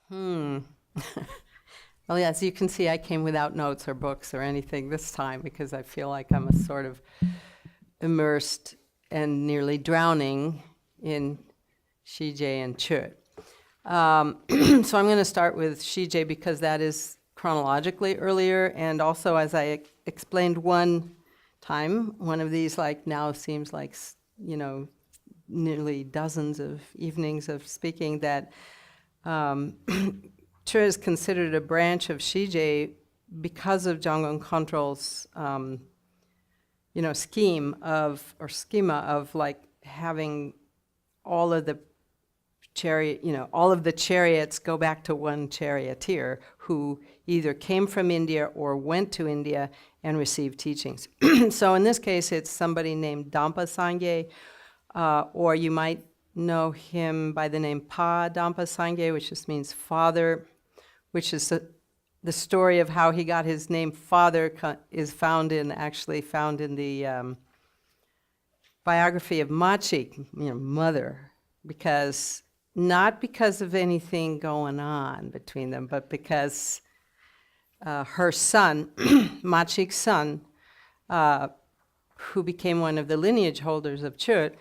Hmm. Well, as you can see, I came without notes or books or anything this time because I feel like I'm a sort of immersed and nearly drowning in Zhije and Chod. So I'm going to start with Zhije because that is chronologically earlier, and also as I explained one time, one of these like now seems like, nearly dozens of evenings of speaking, that Chod is considered a branch of Zhije because of Janggon Khantrol's schema of like having all of the all of the chariots go back to one charioteer who either came from India or went to India and received teachings. So in this case, it's somebody named Dampa Sangye, or you might know him by the name Pa Dampa Sangye, which just means father, which is the story of how he got his name father is actually found in the biography of Machik, mother, not because of anything going on between them, but because her son, Machik's son, who became one of the lineage holders of Chod,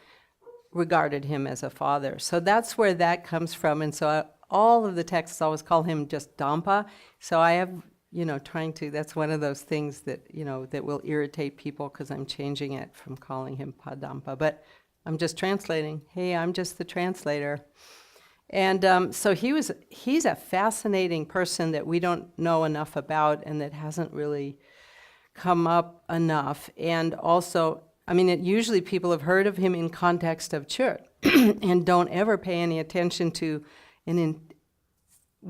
regarded him as a father. So that's where that comes from. And so all of the texts always call him just Dampa. So I have, that's one of those things that, that will irritate people because I'm changing it from calling him Pa Dampa. But I'm just translating. Hey, I'm just the translator. And so he's a fascinating person that we don't know enough about and that hasn't really come up enough. And also, usually people have heard of him in context of Chod and don't ever pay any attention to,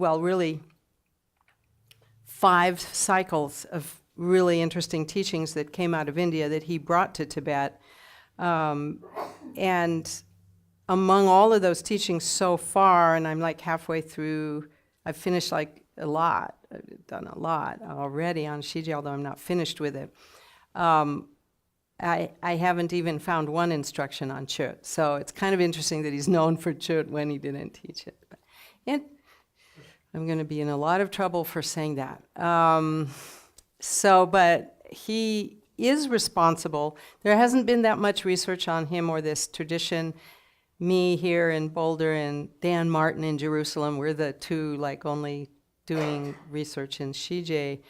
really 5 cycles of really interesting teachings that came out of India that he brought to Tibet. And among all of those teachings so far, and I'm like halfway through, I've finished like a lot, I've done a lot already on Zhije, although I'm not finished with it. I haven't even found one instruction on Chod. So it's kind of interesting that he's known for Chod when he didn't teach it. And I'm going to be in a lot of trouble for saying that. But he is responsible. There hasn't been that much research on him or this tradition. Me here in Boulder and Dan Martin in Jerusalem, we're the two only doing research in Zhije,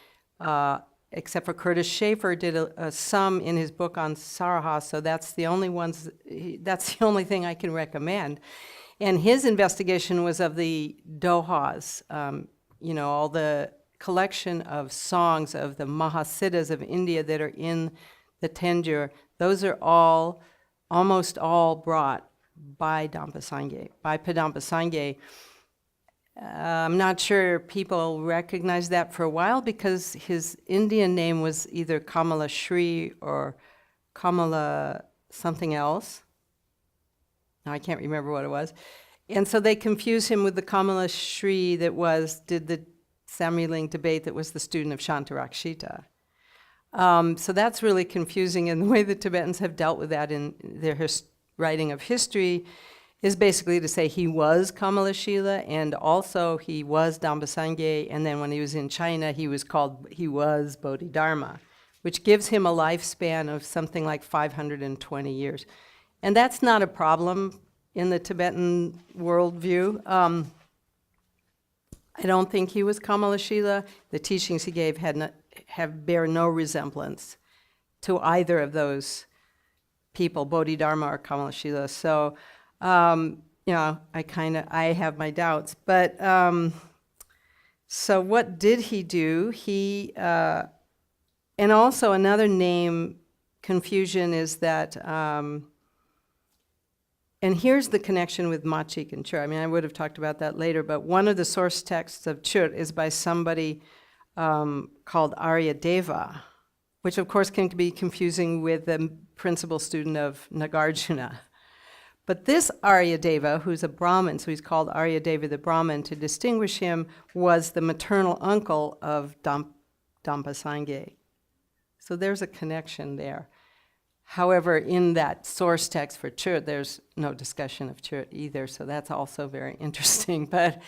except for Curtis Schaefer did some in his book on Saraha, so that's the only thing I can recommend. And his investigation was of the dohas, all the collection of songs of the Mahasiddhas of India that are in the Tenjur. Those are almost all brought by Dampa Sangye, by Padampa Sangye. I'm not sure people recognized that for a while because his Indian name was either Kamala Shri or Kamala something else. Now I can't remember what it was. And so they confused him with the Kamala Shri that did the Samyeling debate that was the student of Shantarakshita. So that's really confusing, and the way the Tibetans have dealt with that in their writing of history is basically to say he was Kamalashila and also he was Dampa Sangye, and then when he was in China he was Bodhidharma, which gives him a lifespan of something like 520 years. And that's not a problem in the Tibetan worldview. I don't think he was Kamalashila. The teachings he gave bear no resemblance to either of those people, Bodhidharma or Kamalashila. So, I have my doubts. But, so what did he do? And also another name confusion is that, and here's the connection with Machik and Chod. I would have talked about that later, but one of the source texts of Chod is by somebody called Aryadeva, which of course can be confusing with the principal student of Nagarjuna. But this Aryadeva, who's a Brahmin, so he's called Aryadeva the Brahmin, to distinguish him, was the maternal uncle of Dampa Sangye. So there's a connection there. However, in that source text for Chod, there's no discussion of Chod either, so that's also very interesting. But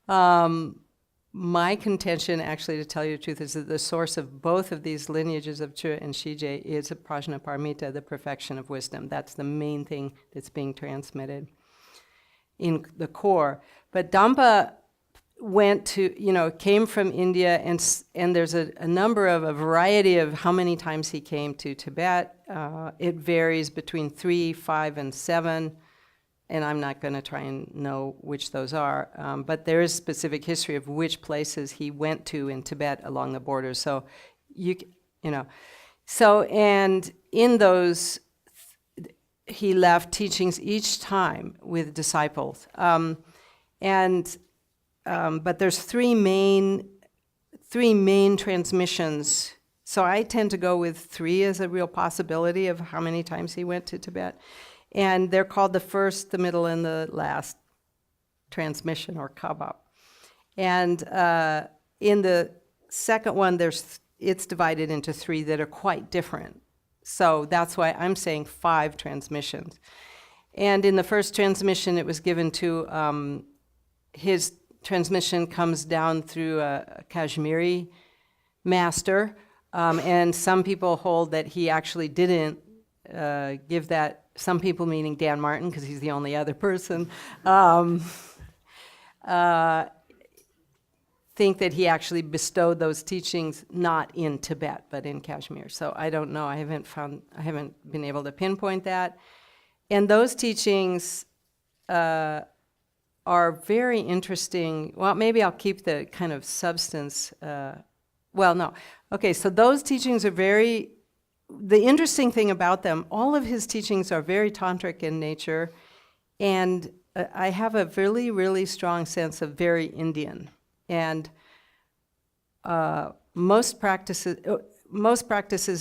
My contention, actually, to tell you the truth, is that the source of both of these lineages of Chod and Zhije is a prajnaparamita, the perfection of wisdom. That's the main thing that's being transmitted in the core. But Dampa went to, came from India, and there's a variety of how many times he came to Tibet. It varies between 3, 5, and 7. And I'm not going to try and know which those are, but there is specific history of which places he went to in Tibet along the borders. So, and in those, he left teachings each time with disciples. But there's three main transmissions. So I tend to go with 3 as a real possibility of how many times he went to Tibet. And they're called the first, the middle, and the last transmission, or kabab. And in the second one, it's divided into 3 that are quite different. So that's why I'm saying 5 transmissions. And in the first transmission, it was given to, his transmission comes down through a Kashmiri master. And some people hold that he actually didn't give that. Some people, meaning Dan Martin, because he's the only other person, think that he actually bestowed those teachings not in Tibet, but in Kashmir. So I don't know. I haven't been able to pinpoint that. And those teachings are very interesting. Well, maybe I'll keep the kind of substance. No. Okay, so those teachings are the interesting thing about them, all of his teachings are very tantric in nature, and I have a really, really strong sense of very Indian. And most practices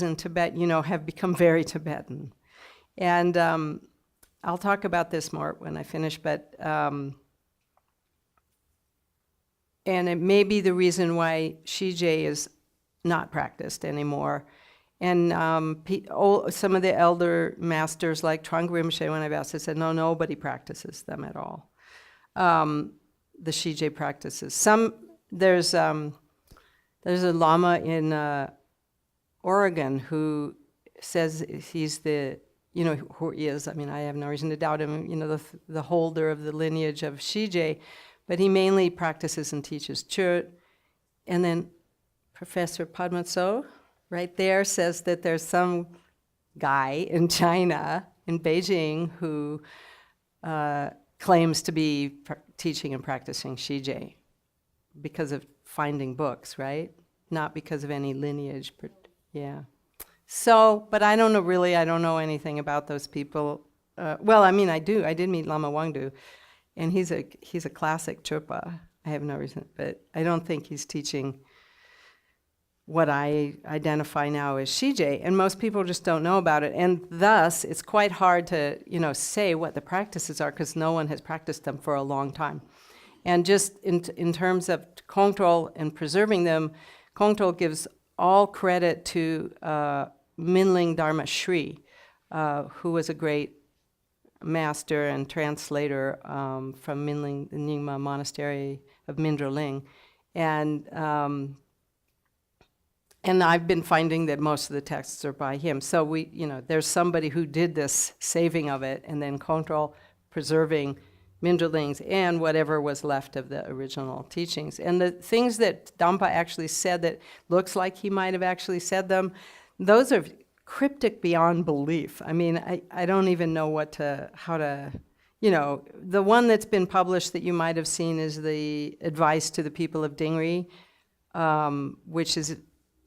in Tibet, have become very Tibetan. And I'll talk about this more when I finish, but and it may be the reason why Zhije is not practiced anymore. And some of the elder masters, like Trungpa Rinpoche, when I've asked, they said, no, nobody practices them at all. The Zhije practices. There's a Lama in Oregon who says he's who he is. I mean, I have no reason to doubt him, the holder of the lineage of Zhije, but he mainly practices and teaches Chod. And then Professor Padmatso, right there, says that there's some guy in China, in Beijing, who claims to be teaching and practicing Zhije because of finding books, right? Not because of any lineage, but yeah. So, but I don't know anything about those people. I do. I did meet Lama Wangdu, and he's a classic Chöpa. I have no reason, but I don't think he's teaching what I identify now as Zhije, and most people just don't know about it. And thus, it's quite hard to, say what the practices are, because no one has practiced them for a long time. And just in terms of control and preserving them, control gives all credit to Minling Dharma Shri, who was a great master and translator from Minling, the Nyingma monastery of Mindroling. And I've been finding that most of the texts are by him. So there's somebody who did this saving of it, and then control preserving Mindrolings and whatever was left of the original teachings. And the things that Dampa actually said that looks like he might have actually said them, those are cryptic beyond belief. I mean, I don't even know how to, the one that's been published that you might have seen is the advice to the people of Dingri, which is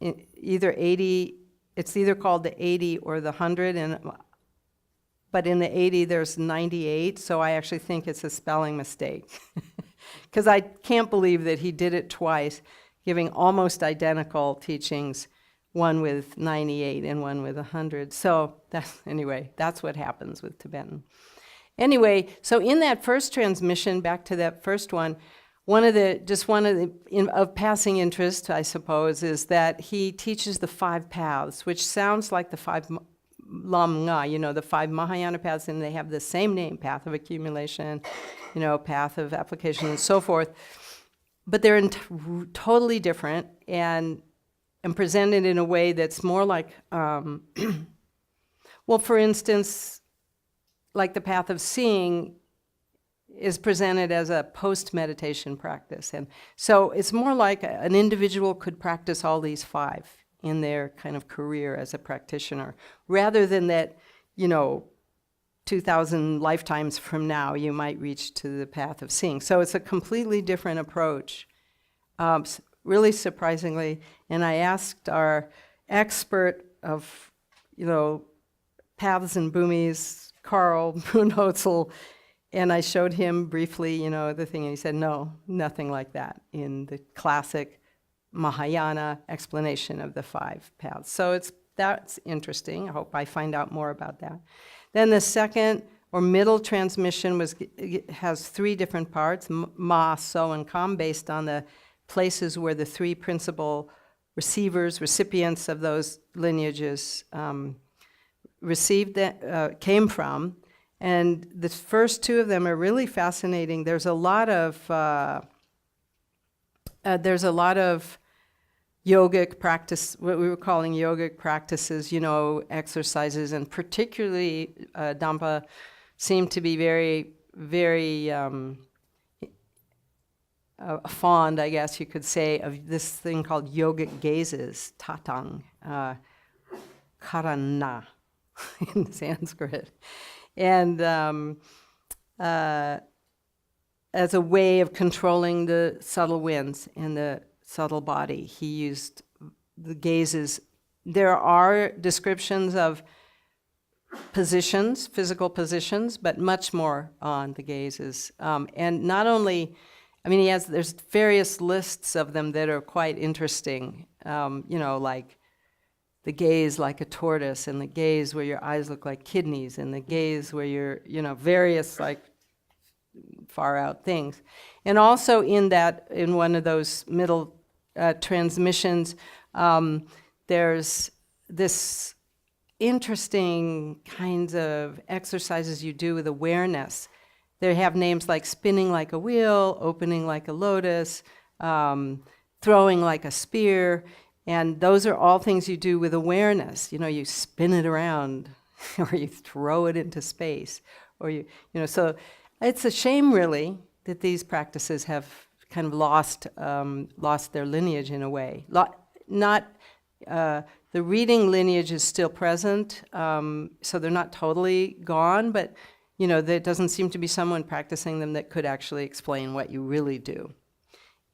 either 80, it's either called the 80 or the 100, but in the 80 there's 98, so I actually think it's a spelling mistake. Because I can't believe that he did it twice, giving almost identical teachings, one with 98 and one with 100. So that's what happens with Tibetan. Anyway, so in that first transmission, back to that first one, one of the passing interest, I suppose, is that he teaches the 5 paths, which sounds like the 5 Lam Nga, the 5 Mahayana paths, and they have the same name: path of accumulation, path of application, and so forth. but they're totally different and presented in a way that's more like, well, for instance, like the path of seeing is presented as a post-meditation practice. And so it's more like an individual could practice all these 5 in their kind of career as a practitioner, rather than that, 2,000 lifetimes from now, you might reach to the path of seeing. So it's a completely different approach, really surprisingly. And I asked our expert of, paths and bhumis, Carl Brunhotzel, and I showed him briefly, the thing, and he said, no, nothing like that in the classic Mahayana explanation of the 5 paths. So that's interesting. I hope I find out more about that. Then the second or middle transmission has 3 different parts, Ma, So, and Kam, based on the places where the 3 principal recipients of those lineages came from. And the first 2 of them are really fascinating. There's a lot of yogic practice, what we were calling yogic practices, exercises, and particularly Dampa seemed to be very, very fond, I guess you could say, of this thing called Yogic Gazes, tatang, karana in Sanskrit. And as a way of controlling the subtle winds in the subtle body, he used the gazes. There are descriptions of positions, physical positions, but much more on the gazes. And not only, there's various lists of them that are quite interesting, like the gaze like a tortoise, and the gaze where your eyes look like kidneys, and the gaze where you're, various like far out things. And also in one of those middle transmissions, there's this interesting kinds of exercises you do with awareness. They have names like spinning like a wheel, opening like a lotus, throwing like a spear. And those are all things you do with awareness. You spin it around, or you throw it into space, or so it's a shame, really, that these practices have kind of lost their lineage in a way. The reading lineage is still present, so they're not totally gone, but there doesn't seem to be someone practicing them that could actually explain what you really do.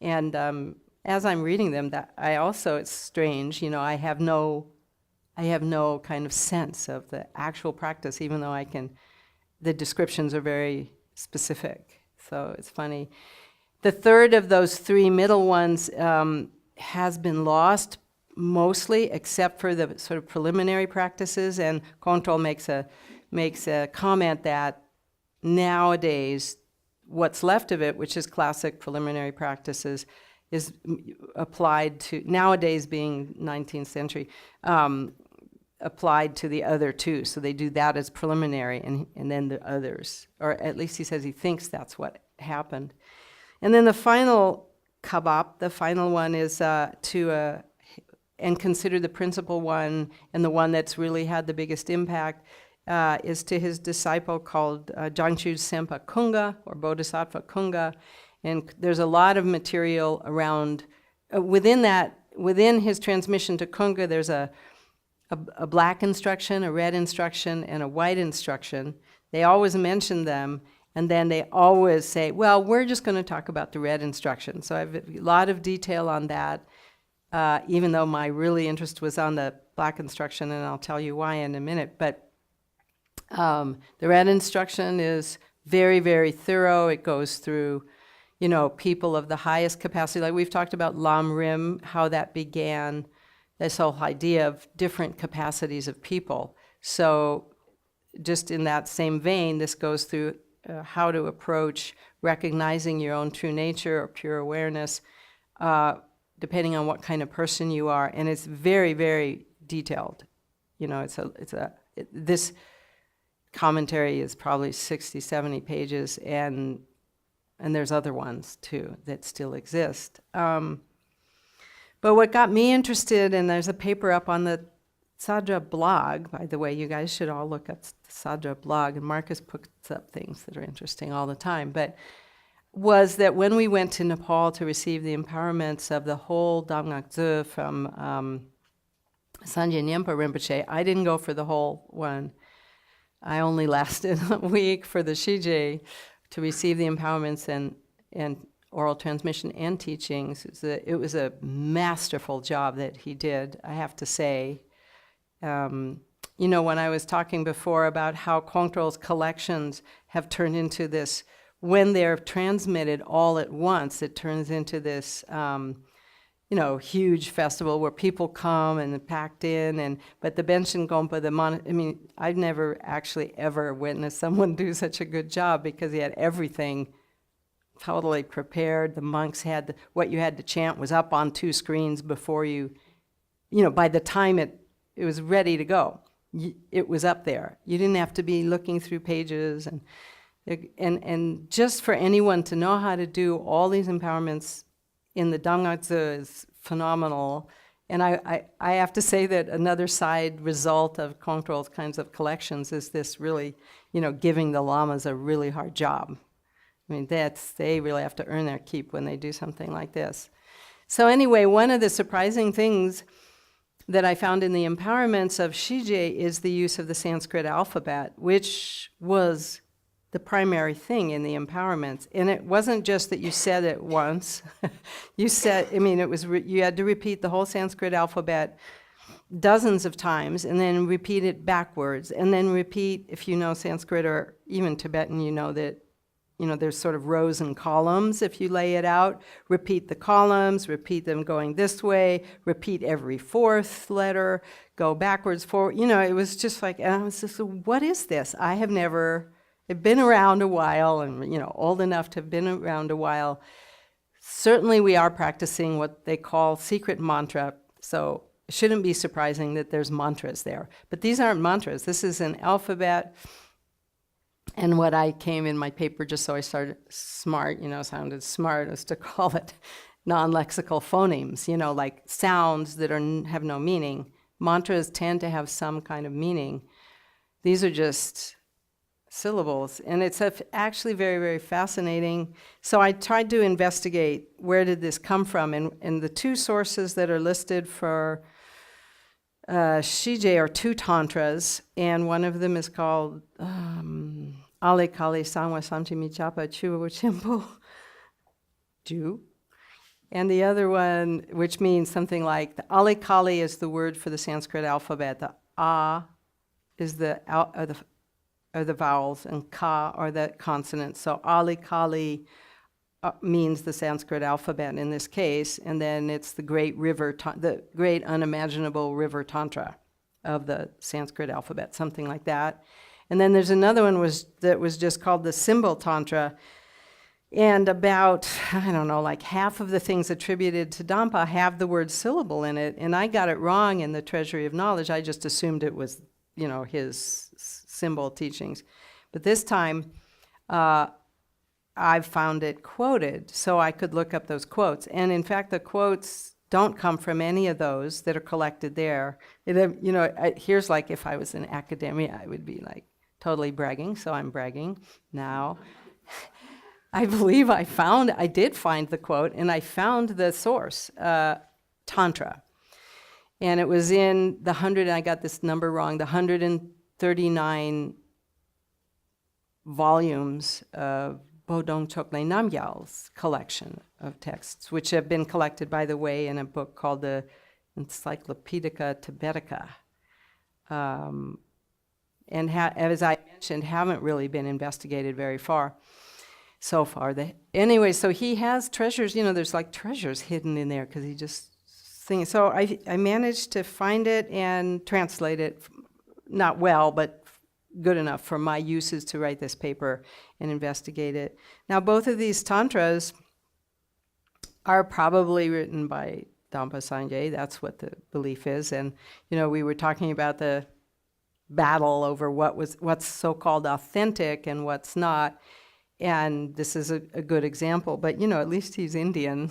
And as I'm reading them, it's strange, I have no kind of sense of the actual practice, even though the descriptions are very specific. So it's funny. The third of those 3 middle ones has been lost mostly, except for the sort of preliminary practices. And Control makes a comment that nowadays, what's left of it, which is classic preliminary practices, is applied to, nowadays being 19th century, applied to the other 2. So they do that as preliminary, and then the others. Or at least he says he thinks that's what happened. And then the final kabap, the final one, is and consider the principal one, and the one that's really had the biggest impact, is to his disciple called Jangchu Sempa Kunga, or Bodhisattva Kunga. And there's a lot of material around, within his transmission to Kunga, there's a black instruction, a red instruction, and a white instruction. They always mention them, and then they always say, well, we're just going to talk about the red instruction. So I have a lot of detail on that, even though my really interest was on the black instruction, and I'll tell you why in a minute. But the red instruction is very, very thorough. It goes through people of the highest capacity. Like we've talked about Lam Rim, how that began, this whole idea of different capacities of people. So just in that same vein, this goes through how to approach recognizing your own true nature or pure awareness, depending on what kind of person you are. And it's very, very detailed. This commentary is probably 60, 70 pages, and And there's other ones, too, that still exist. But what got me interested, and there's a paper up on the Zhije blog, by the way, you guys should all look up the Zhije blog, and Marcus puts up things that are interesting all the time, but was that when we went to Nepal to receive the empowerments of the whole Damgak Dzu from Sanjay Nyempa Rinpoche, I didn't go for the whole one. I only lasted a week for the Zhije to receive the empowerments and oral transmission and teachings. It was a masterful job that he did, I have to say. You know, when I was talking before about how Kongtrul's collections have turned into this, when they're transmitted all at once, it turns into this, you know, huge festival where people come and packed in. But the Benshin Gompa, I've never actually ever witnessed someone do such a good job because he had everything totally prepared. The monks had what you had to chant was up on 2 screens before you know, by the time it was ready to go. It was up there. You didn't have to be looking through pages. And just for anyone to know how to do all these empowerments in the Damgak Dzu is phenomenal. And I have to say that another side result of Kongtrul's kinds of collections is this really, you know, giving the lamas a really hard job. I mean, they really have to earn their keep when they do something like this. So anyway, one of the surprising things that I found in the empowerments of Zhije is the use of the Sanskrit alphabet, which was the primary thing in the empowerments. And it wasn't just that you said it once. You said, you had to repeat the whole Sanskrit alphabet dozens of times and then repeat it backwards. And then repeat, if you know Sanskrit or even Tibetan, you know that there's sort of rows and columns if you lay it out. Repeat the columns, repeat them going this way, repeat every 4th letter, go backwards, forward. You know, it was just like, and I was just, what is this? I've been around a while and, you know, old enough to have been around a while. Certainly we are practicing what they call secret mantra, so it shouldn't be surprising that there's mantras there. But these aren't mantras. This is an alphabet. And what I came in my paper, just so I sounded smart, is to call it non-lexical phonemes, you know, like sounds that have no meaning. Mantras tend to have some kind of meaning. These are just syllables, and it's actually very, very fascinating. So I tried to investigate where did this come from, and the 2 sources that are listed for Zhije are 2 tantras, and one of them is called Ale Kali Sangwa Samchimi Chapa Chuo Chimpo Ju. And the other one, which means something like, the Ale Kali is the word for the Sanskrit alphabet. The A is are the vowels, and Ka are the consonants. So Ale Kali means the Sanskrit alphabet in this case, and then it's the great unimaginable river Tantra of the Sanskrit alphabet, something like that. And then there's another one that was just called the symbol Tantra, and about, I don't know, like half of the things attributed to Dampa have the word syllable in it, and I got it wrong in the Treasury of Knowledge. I just assumed it was, you know, his symbol teachings. But this time, I found it quoted, so I could look up those quotes. And in fact, the quotes don't come from any of those that are collected there. Here's like if I was in academia, I would be like totally bragging, so I'm bragging now. I believe I did find the quote, and I found the source, Tantra. And it was in the 100, I got this number wrong, the 139 volumes of Bodong Chokle Namgyal's collection of texts, which have been collected, by the way, in a book called the Encyclopedica Tibetica. And as I mentioned, haven't really been investigated very far so far. Anyway, so he has treasures, there's like treasures hidden in there because he just thinks. So I managed to find it and translate it, not well, but good enough for my uses to write this paper and investigate it. Now, both of these tantras are probably written by Dampa Sanjay. That's what the belief is. And, we were talking about the battle over what's so-called authentic and what's not. And this is a good example, but at least he's Indian.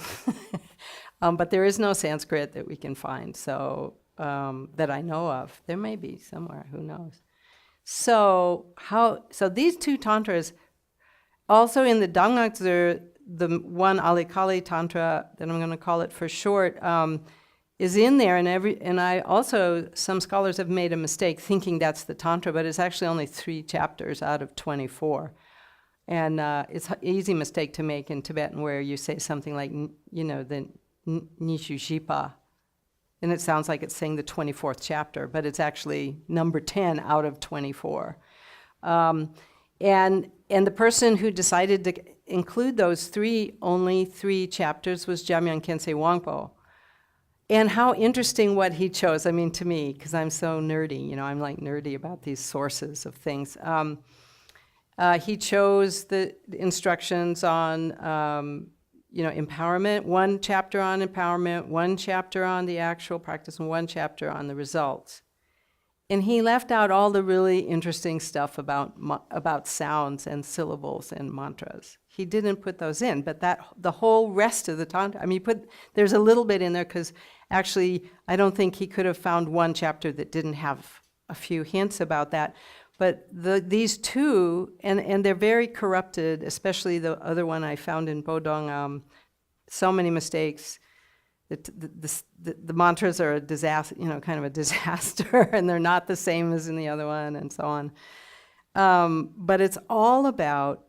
But there is no Sanskrit that we can find, so that I know of. There may be somewhere, who knows. So these two tantras, also in the Dangnakzur, the one Alikali Tantra, that I'm going to call it for short, is in there, and I also, some scholars have made a mistake thinking that's the Tantra, but it's actually only 3 chapters out of 24. And it's an easy mistake to make in Tibetan where you say something like, the Nishu Jipa, and it sounds like it's saying the 24th chapter, but it's actually number 10 out of 24. And the person who decided to include those only 3 chapters was Jamyang Khyentse Wangpo. And how interesting what he chose, I mean, to me, because I'm so nerdy, I'm like nerdy about these sources of things. He chose the instructions on, empowerment, 1 chapter on empowerment, 1 chapter on the actual practice, and 1 chapter on the results. And he left out all the really interesting stuff about sounds and syllables and mantras. He didn't put those in, but the whole rest of the Tantra, there's a little bit in there because actually I don't think he could have found 1 chapter that didn't have a few hints about that. But these 2, and they're very corrupted, especially the other one I found in Bodong, so many mistakes. The mantras are a disaster, kind of a disaster, and they're not the same as in the other one, and so on. But it's all about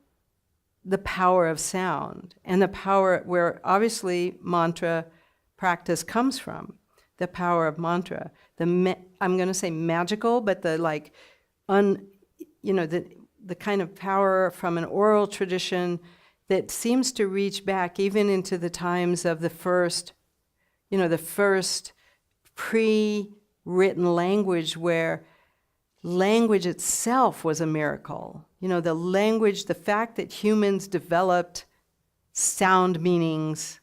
the power of sound, and the power where obviously mantra practice comes from, the power of mantra. I'm going to say magical, but the kind of power from an oral tradition that seems to reach back even into the times of the first pre-written language, where language itself was a miracle. The language, the fact that humans developed sound meanings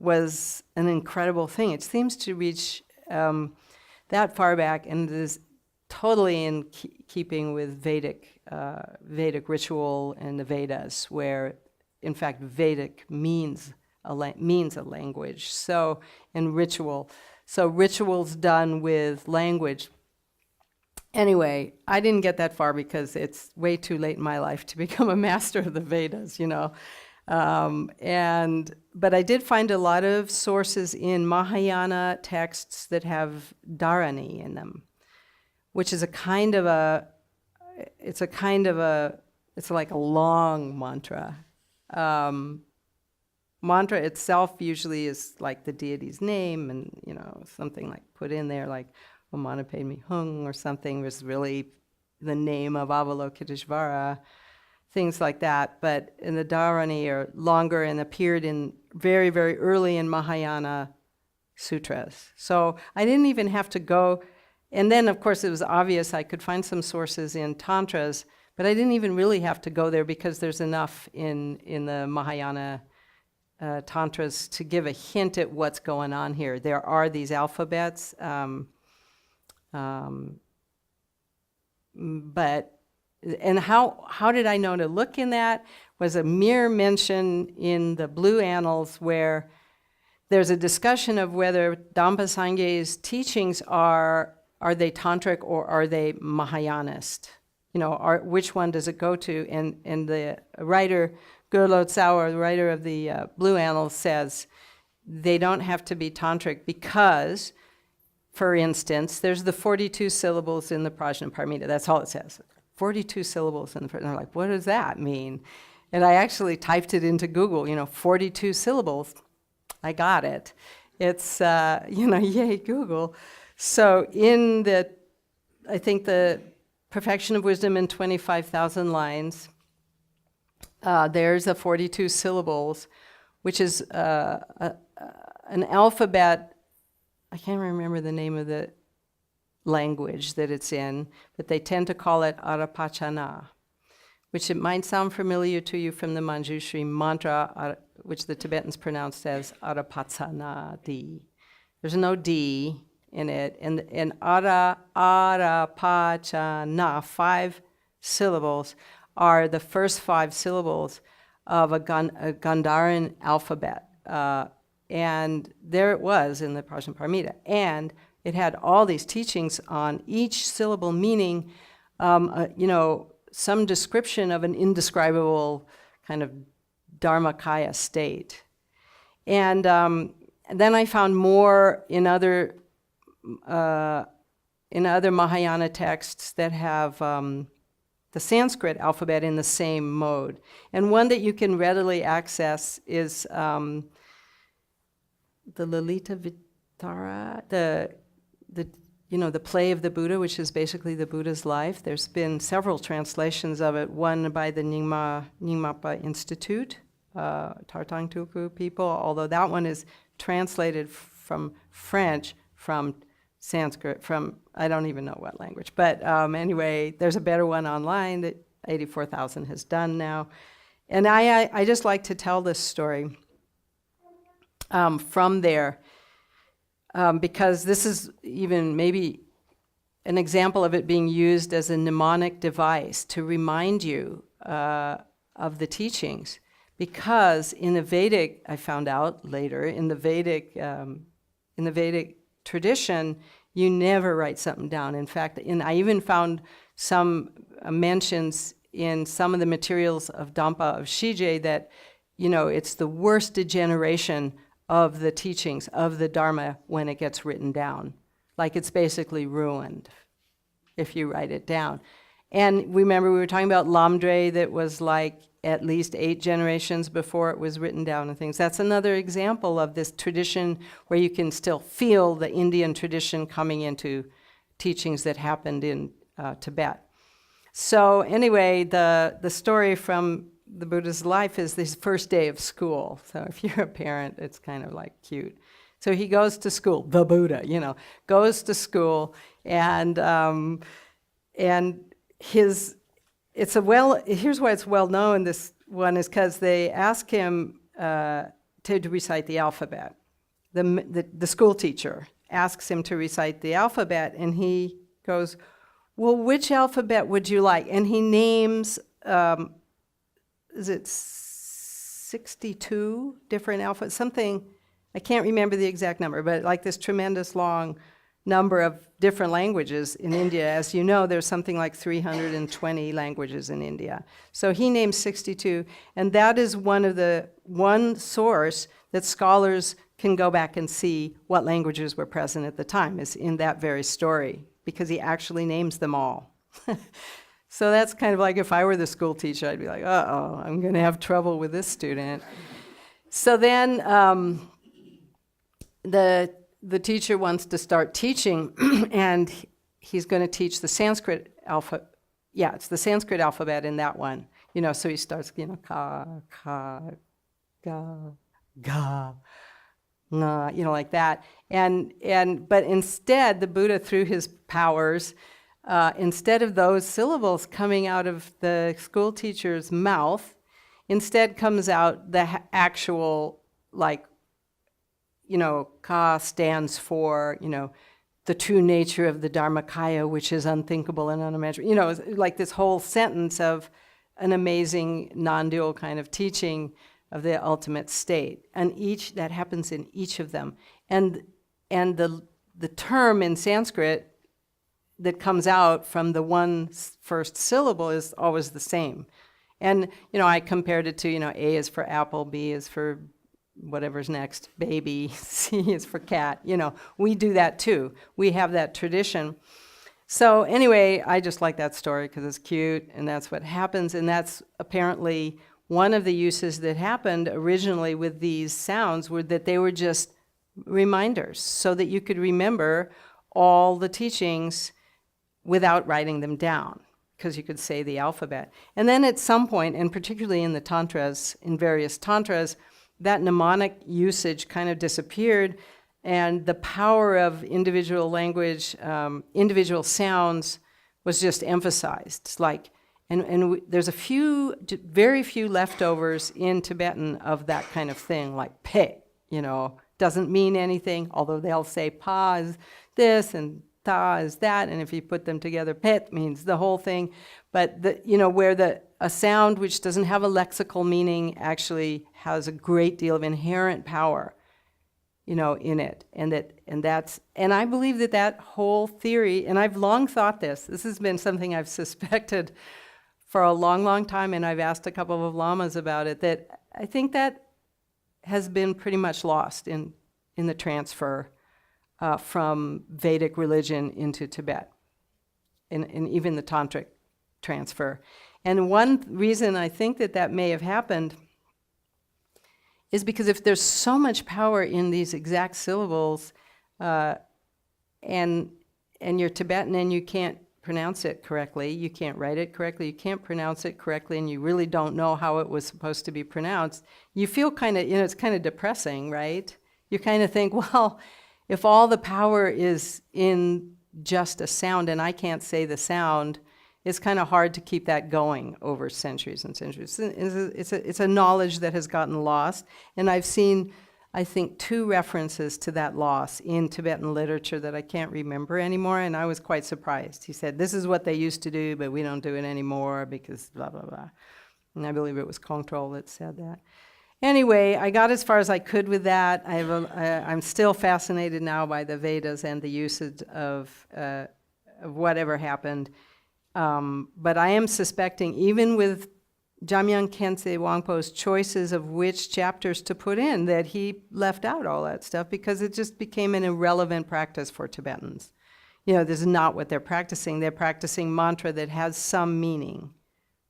was an incredible thing. It seems to reach that far back, and it is totally in keeping with Vedic ritual and the Vedas, where, in fact, Vedic means a language. So, and ritual. So rituals done with language. Anyway, I didn't get that far because it's way too late in my life to become a master of the Vedas, But I did find a lot of sources in Mahayana texts that have dharani in them, which is it's like a long mantra. Mantra itself usually is like the deity's name, and something like put in there like Omanapadme Hung or something was really the name of Avalokiteshvara, things like that. But in the dharani are longer and appeared in very, very early in Mahayana sutras. So I didn't even have to go. And then, of course, it was obvious I could find some sources in tantras, but I didn't even really have to go there because there's enough in the Mahayana tantras to give a hint at what's going on here. There are these alphabets, but how did I know to look in that? Was a mere mention in the Blue Annals where there's a discussion of whether Dampa Sangye's teachings are they tantric or are they Mahayanist? Which one does it go to? And the writer, Gerlo Tsao, the writer of the Blue Annals, says they don't have to be tantric because, for instance, there's the 42 syllables in the Prajnaparamita. That's all it says. 42 syllables in the Prajnaparamita. They're like, what does that mean? And I actually typed it into Google, 42 syllables. I got it. It's, yay, Google. So I think the Perfection of Wisdom in 25,000 lines, there's a 42 syllables, which is an alphabet. I can't remember the name of the language that it's in, but they tend to call it Arapachana, which it might sound familiar to you from the Manjushri mantra, which the Tibetans pronounced as Arapatsana D. There's no D in it, and Arapachana, 5 syllables, are the first 5 syllables of a Gandharan alphabet. And there it was in the Prajnaparamita. And it had all these teachings on each syllable meaning, some description of an indescribable kind of Dharmakaya state. And then I found more in other Mahayana texts that have the Sanskrit alphabet in the same mode. And one that you can readily access is the Lalita Vitara, the play of the Buddha, which is basically the Buddha's life. There's been several translations of it, one by the Nyingmapa Institute, Tartangtuku people, although that one is translated from French, from Sanskrit, from I don't even know what language. But anyway, there's a better one online that 84,000 has done now. And I just like to tell this story from there, because this is even maybe an example of it being used as a mnemonic device to remind you of the teachings. Because in the Vedic, I found out later, in the Vedic tradition, you never write something down. In fact, I even found some mentions in some of the materials of Dampa of Zhije that, it's the worst degeneration of the teachings of the Dharma when it gets written down. Like it's basically ruined if you write it down. And remember we were talking about Lamdre that was like at least 8 generations before it was written down and things. That's another example of this tradition where you can still feel the Indian tradition coming into teachings that happened in Tibet. So anyway, the story from the Buddha's life is his first day of school. So if you're a parent, it's kind of like cute. So he goes to school, the Buddha, goes to school, and here's why it's well known, this one, is because they ask him to recite the alphabet. The school teacher asks him to recite the alphabet, and he goes, well, which alphabet would you like? And he names, is it 62 different alphabets? Something, I can't remember the exact number, but like this tremendous long number of different languages in India. As you know, there's something like 320 languages in India. So he named 62, and that is one source that scholars can go back and see what languages were present at the time, is in that very story, because he actually names them all. So that's kind of like if I were the school teacher, I'd be like, uh-oh, I'm going to have trouble with this student. So then the teacher wants to start teaching, and he's going to teach the Sanskrit alphabet. Yeah, it's the Sanskrit alphabet in that one. So he starts, ka, ka, ga, ga, na, like that. But instead, the Buddha, through his powers, instead of those syllables coming out of the school teacher's mouth, instead comes out the actual, ka stands for, the true nature of the Dharmakaya, which is unthinkable and unimaginable. Like this whole sentence of an amazing non-dual kind of teaching of the ultimate state. And that happens in each of them. And the term in Sanskrit that comes out from the one first syllable is always the same. And, I compared it to, A is for apple, B is for whatever's next, baby, C is for cat. We do that too. We have that tradition. So anyway, I just like that story because it's cute, and that's what happens. And that's apparently one of the uses that happened originally with these sounds, were that they were just reminders so that you could remember all the teachings without writing them down, because you could say the alphabet. And then at some point, and particularly in the Tantras, in various Tantras, that mnemonic usage kind of disappeared, and the power of individual language, individual sounds was just emphasized. There's very few leftovers in Tibetan of that kind of thing, like pe, doesn't mean anything, although they'll say pa is this and ta is that, and if you put them together, pet means the whole thing. But where the a sound which doesn't have a lexical meaning actually has a great deal of inherent power, in it. And I believe that whole theory, and I've long thought this has been something I've suspected for a long, long time, and I've asked a couple of lamas about it, that I think that has been pretty much lost in the transfer from Vedic religion into Tibet, and even the Tantric transfer. And one reason I think that may have happened is because if there's so much power in these exact syllables, and you're Tibetan and you can't pronounce it correctly, you can't write it correctly, you can't pronounce it correctly, and you really don't know how it was supposed to be pronounced, you feel kind of, it's kind of depressing, right? You kind of think, well, if all the power is in just a sound and I can't say the sound, it's kind of hard to keep that going over centuries and centuries. It's a knowledge that has gotten lost, and I've seen, I think, 2 references to that loss in Tibetan literature that I can't remember anymore, and I was quite surprised. He said, this is what they used to do, but we don't do it anymore because blah, blah, blah. And I believe it was Kongtrul that said that. Anyway, I got as far as I could with that. I'm still fascinated now by the Vedas and the usage of whatever happened. But I am suspecting, even with Jamyang Khyentse Wangpo's choices of which chapters to put in, that he left out all that stuff because it just became an irrelevant practice for Tibetans. This is not what they're practicing. They're practicing mantra that has some meaning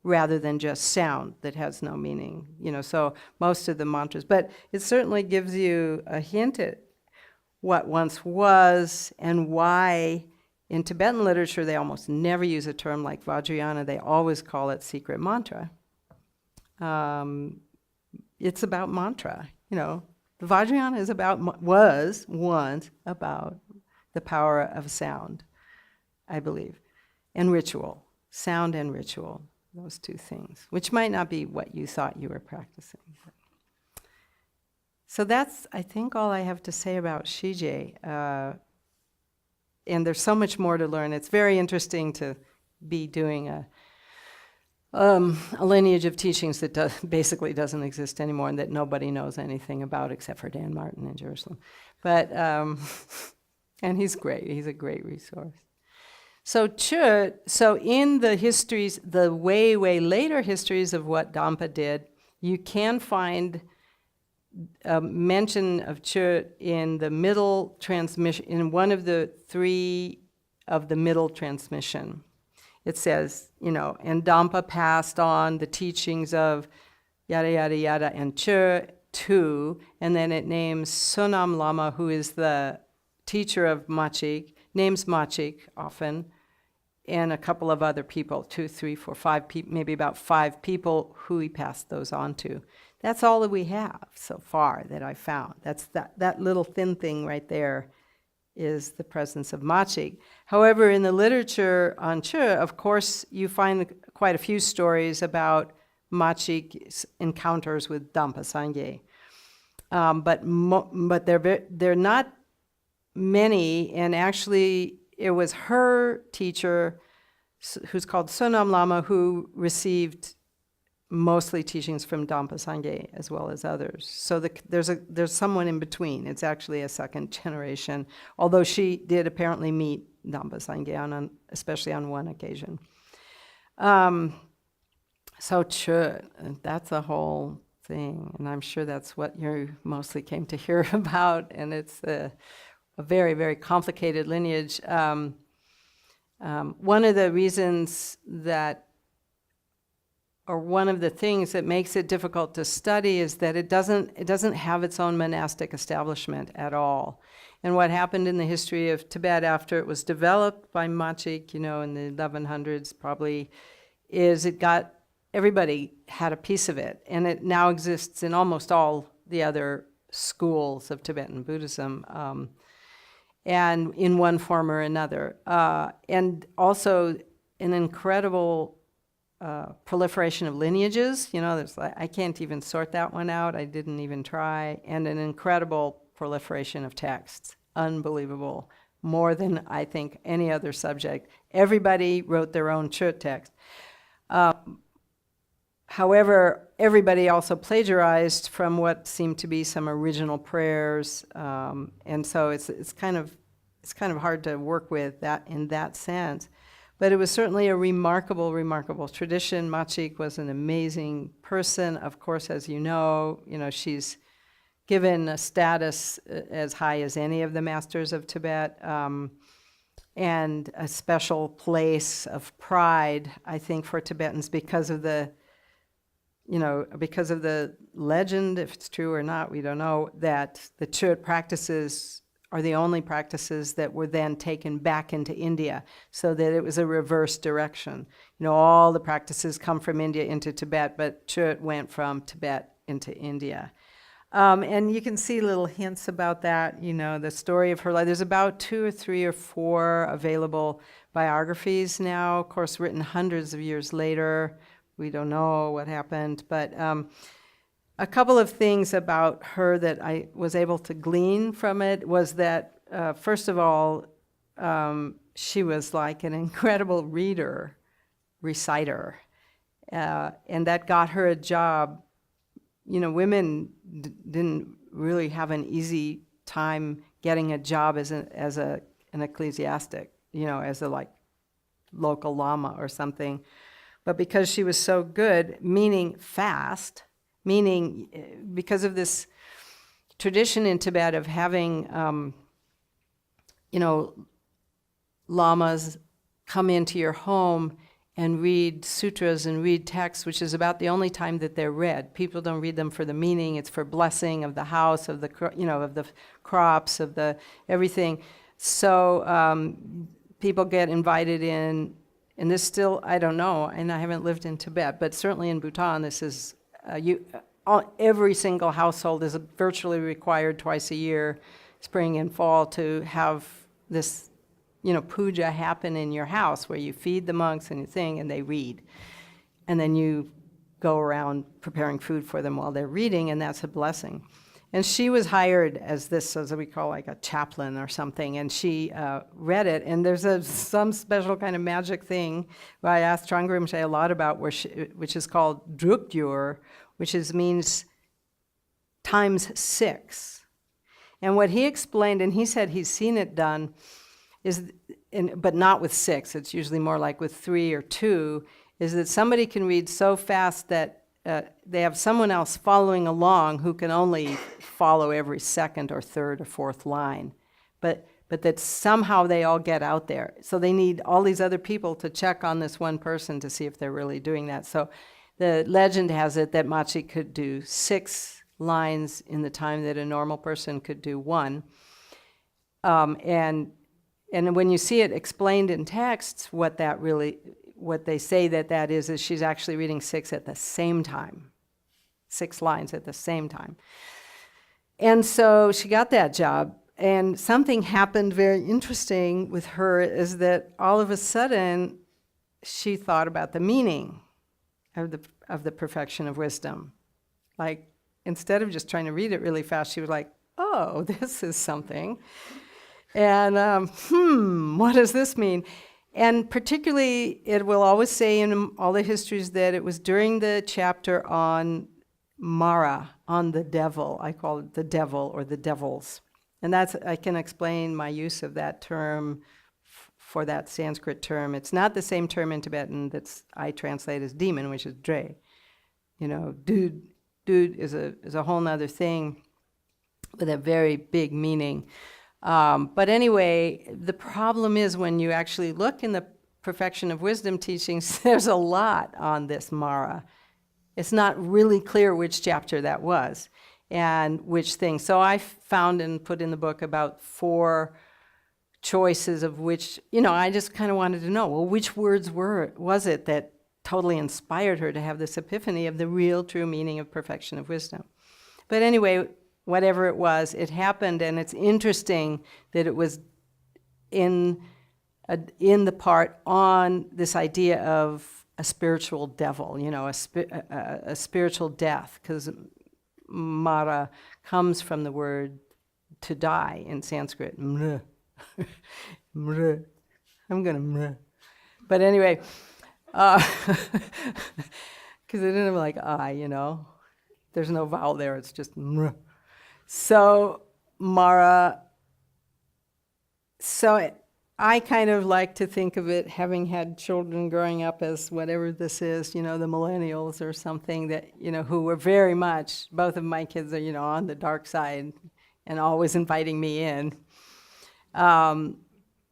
rather than just sound that has no meaning. So most of the mantras. But it certainly gives you a hint at what once was and why. In Tibetan literature, they almost never use a term like Vajrayana. They always call it secret mantra. It's about mantra. The Vajrayana was once about the power of sound, I believe, and ritual, sound and ritual, those 2 things, which might not be what you thought you were practicing. So that's, I think, all I have to say about Zhije. And there's so much more to learn. It's very interesting to be doing a lineage of teachings that basically doesn't exist anymore and that nobody knows anything about except for Dan Martin in Jerusalem. But, and he's great. He's a great resource. So Chod, in the histories, the way later histories of what Dampa did, you can find a mention of Chod in the middle transmission, in one of the 3 of the middle transmission. It says, and Dampa passed on the teachings of yada, yada, yada, and Chod to, and then it names Sonam Lama, who is the teacher of Machik, names Machik often, and a couple of other people, 2, 3, 4, 5 people, maybe about 5 people who he passed those on to. That's all that we have so far that I found. That's that little thin thing right there is the presence of Machik. However, in the literature on Chod, of course, you find quite a few stories about Machik's encounters with Dampa Sangye. But they're not many, and actually it was her teacher, who's called Sonam Lama, who received mostly teachings from Dampa Sangye as well as others. So there's someone in between. It's actually a second generation, although she did apparently meet Dampa Sangye especially on one occasion. So Chod, that's a whole thing, and I'm sure that's what you mostly came to hear about, and it's a very, very complicated lineage. One of the reasons that, or one of the things that makes it difficult to study is that it doesn't have its own monastic establishment at all. And what happened in the history of Tibet after it was developed by Machik, in the 1100s probably, is everybody had a piece of it, and it now exists in almost all the other schools of Tibetan Buddhism, and in one form or another. And also an incredible proliferation of lineages. I can't even sort that one out. I didn't even try. And an incredible proliferation of texts. Unbelievable. More than, I think, any other subject. Everybody wrote their own Chod text. However, everybody also plagiarized from what seemed to be some original prayers, and so it's kind of hard to work with that in that sense. But it was certainly a remarkable tradition. Machik was an amazing person. Of course, as you know, she's given a status as high as any of the masters of Tibet, and a special place of pride, I think, for Tibetans because of the legend, if it's true or not, we don't know, that the Chod practices are the only practices that were then taken back into India, so that it was a reverse direction. All the practices come from India into Tibet, but Chod went from Tibet into India. And you can see little hints about that, the story of her life. There's about 2 or 3 or 4 available biographies now, of course, written hundreds of years later. We don't know what happened, but a couple of things about her that I was able to glean from it was that, first of all, she was like an incredible reciter, and that got her a job. Women didn't really have an easy time getting a job as an ecclesiastic, as a local lama or something. But because she was so good, meaning fast, because of this tradition in Tibet of having, lamas come into your home and read sutras and read texts, which is about the only time that they're read. People don't read them for the meaning. It's for blessing of the house, of the of the crops, of the everything. So people get invited in, and this still, I don't know, and I haven't lived in Tibet, but certainly in Bhutan, this is every single household is virtually required twice a year, spring and fall, to have this puja happen in your house, where you feed the monks and you sing and they read. And then you go around preparing food for them while they're reading, and that's a blessing. And she was hired as we call a chaplain or something, and she read it, and there's some special kind of magic thing where I asked Trungpa Rinpoche a lot about, which is called drukgyur, which means times 6. And what he explained, and he said he's seen it done, but not with 6, it's usually more like with 3 or 2, is that somebody can read so fast that they have someone else following along who can only follow every second or third or fourth line, but that somehow they all get out there. So they need all these other people to check on this one person to see if they're really doing that. So the legend has it that Machi could do 6 lines in the time that a normal person could do 1. And when you see it explained in texts, what they say that is she's actually reading 6 at the same time, 6 lines at the same time. And so she got that job, and something happened very interesting with her, is that all of a sudden she thought about the meaning of the perfection of wisdom. Like, instead of just trying to read it really fast, she was like, oh, this is something. And, what does this mean? And particularly, it will always say in all the histories that it was during the chapter on Mara, on the devil. I call it the devil or the devils. And I can explain my use of that term for that Sanskrit term. It's not the same term in Tibetan I translate as demon, which is Zhije. Dude is a whole nother thing with a very big meaning. But anyway, the problem is when you actually look in the Perfection of Wisdom teachings, there's a lot on this Mara. It's not really clear which chapter that was and which thing. So I found and put in the book about 4 choices of which, I just kind of wanted to know, well, which words was it that totally inspired her to have this epiphany of the real true meaning of Perfection of Wisdom. But anyway, whatever it was, it happened, and it's interesting that it was in the part on this idea of a spiritual devil, a spiritual death, because Mara comes from the word to die in Sanskrit. Mrah. Mrah. I'm going to mrah. But anyway, Because they didn't have like I, you know. There's no vowel there, it's just mr. So Mara, I kind of like to think of it, having had children growing up as whatever this is, you know, the millennials or something that, you know, who were very much, both of my kids are, you know, on the dark side and always inviting me in,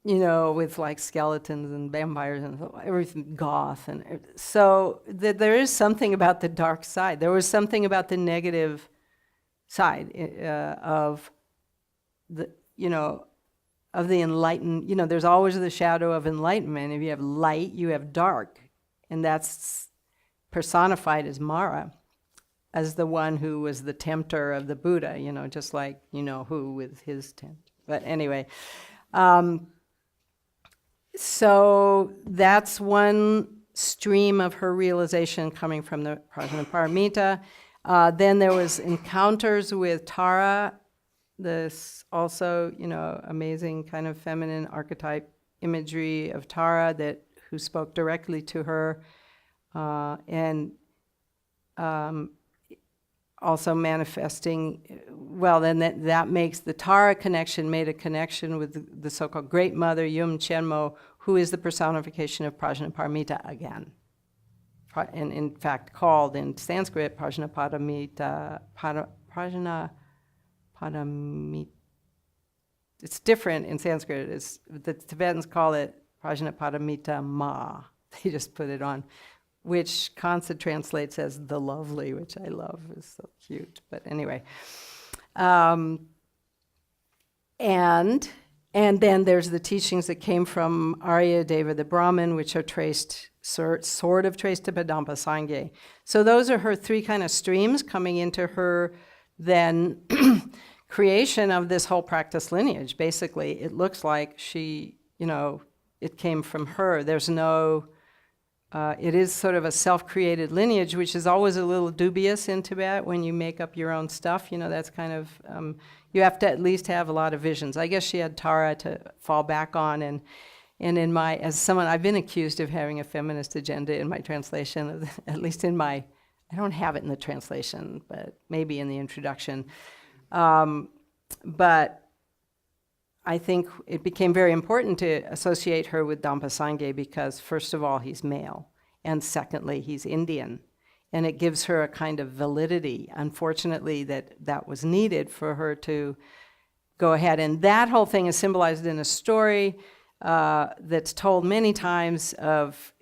you know, with like skeletons and vampires and everything, goth. And so there is something about the dark side. There was something about the negative side of the, you know, of the enlightened, you know, there's always the shadow of enlightenment. If you have light, you have dark. And that's personified as Mara, as the one who was the tempter of the Buddha, you know, just like, you know, who with his tempt. But anyway, so that's one stream of her realization coming from the Prajnaparamita. Then there was encounters with Tara, this also, you know, amazing kind of feminine archetype imagery of Tara who spoke directly to her, and also manifesting, well, then that makes the Tara connection, made a connection with the so-called Great Mother, Yum Chenmo, who is the personification of Prajnaparamita again. And in fact called in Sanskrit Prajnaparamita, Prajnaparamita. It's different in Sanskrit. The Tibetans call it Prajnaparamita Ma. They just put it on, which Kansa translates as the lovely, which I love. It's so cute. But anyway. And then there's the teachings that came from Arya Deva the Brahmin, which are sort of traced to Padampa Sangye. So those are her three kind of streams coming into her then creation of this whole practice lineage. Basically, it looks like she, you know, it came from her. There's no, it is sort of a self-created lineage, which is always a little dubious in Tibet when you make up your own stuff. You know, that's kind of, you have to at least have a lot of visions. I guess she had Tara to fall back on, and in my, as someone, I've been accused of having a feminist agenda in my translation, at least in my, I don't have it in the translation, but maybe in the introduction. But I think it became very important to associate her with Dampa Sangye because, first of all, he's male, and secondly, he's Indian. And it gives her a kind of validity, unfortunately, that was needed for her to go ahead. And that whole thing is symbolized in a story that's told many times of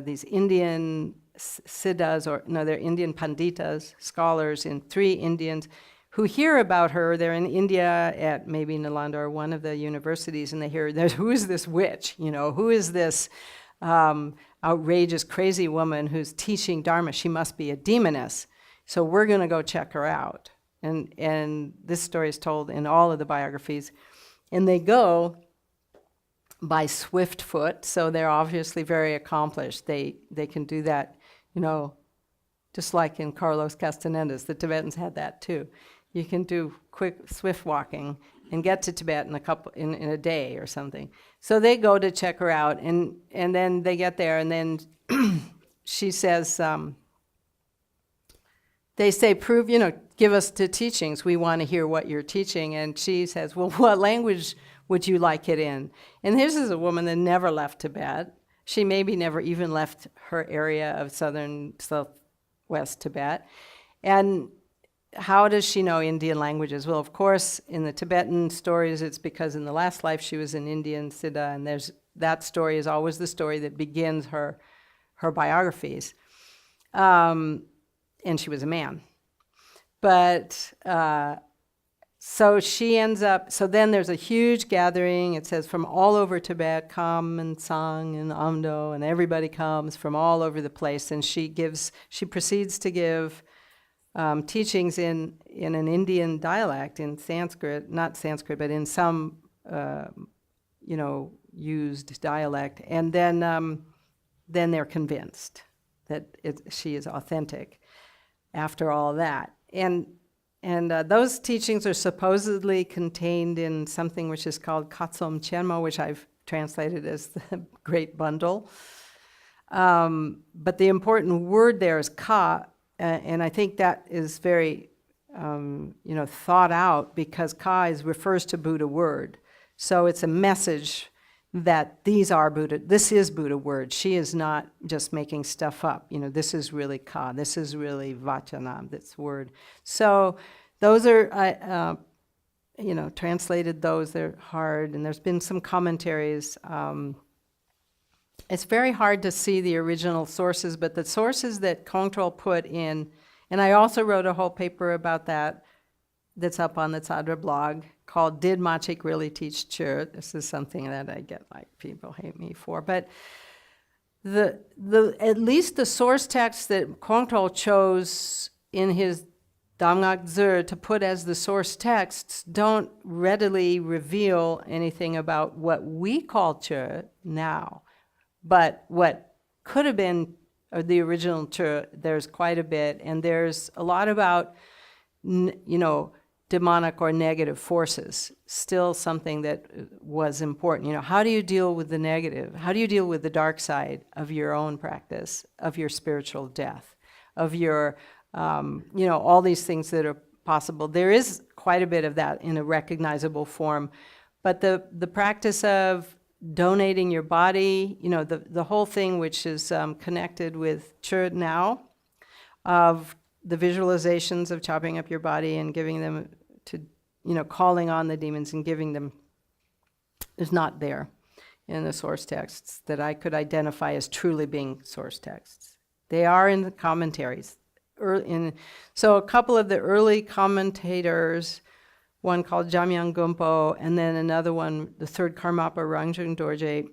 these Indian siddhas, they're Indian panditas, scholars in 3 Indians, who hear about her. They're in India at maybe Nalanda or one of the universities, and they hear, who is this witch? You know, who is this outrageous, crazy woman who's teaching Dharma? She must be a demoness. So we're going to go check her out. And this story is told in all of the biographies. And they go by swift foot, so they're obviously very accomplished. They can do that, you know, just like in Carlos Castaneda's. The Tibetans had that too. You can do quick, swift walking and get to Tibet in a day or something. So they go to check her out, and then they get there, and then she says, they say, prove, you know, give us the teachings. We want to hear what you're teaching. And she says, well, what language would you like it in? And this is a woman that never left Tibet. She maybe never even left her area of southwest Tibet. And how does she know Indian languages? Well, of course, in the Tibetan stories, it's because in the last life she was an Indian Siddha, and that story is always the story that begins her biographies. And she was a man. But so she ends up, so then there's a huge gathering. It says from all over Tibet, Kam and Sang and Amdo, and everybody comes from all over the place. And she proceeds to give teachings in an Indian dialect, in Sanskrit, not Sanskrit, but in some, used dialect. And then they're convinced that she is authentic after all that. And those teachings are supposedly contained in something which is called Katsom Chenmo, which I've translated as the Great Bundle. But the important word there is ka, and I think that is very, thought out, because ka refers to Buddha word. So it's a message that these are Buddha, this is Buddha word. She is not just making stuff up. This is really ka, this is really vachana, this word. So those are, translated those, they're hard, and there's been some commentaries. It's very hard to see the original sources, but the sources that Kongtrul put in, and I also wrote a whole paper about that's up on the Tzadra blog, called Did Machik Really Teach Chod? This is something that I get people hate me for. But at least the source text that Kongtrul chose in his Damgak Zur to put as the source texts don't readily reveal anything about what we call Chod now. But what could have been the original Chod, there's quite a bit, and there's a lot about, demonic or negative forces, still something that was important. How do you deal with the negative? How do you deal with the dark side of your own practice, of your spiritual death, of your, all these things that are possible? There is quite a bit of that in a recognizable form, but the practice of donating your body, the whole thing which is connected with Chod now, of the visualizations of chopping up your body and giving them to, calling on the demons and giving them, is not there in the source texts that I could identify as truly being source texts. They are in the commentaries. So a couple of the early commentators, one called Jamyang Gumpo, and then another one, the third Karmapa Rangjung Dorje,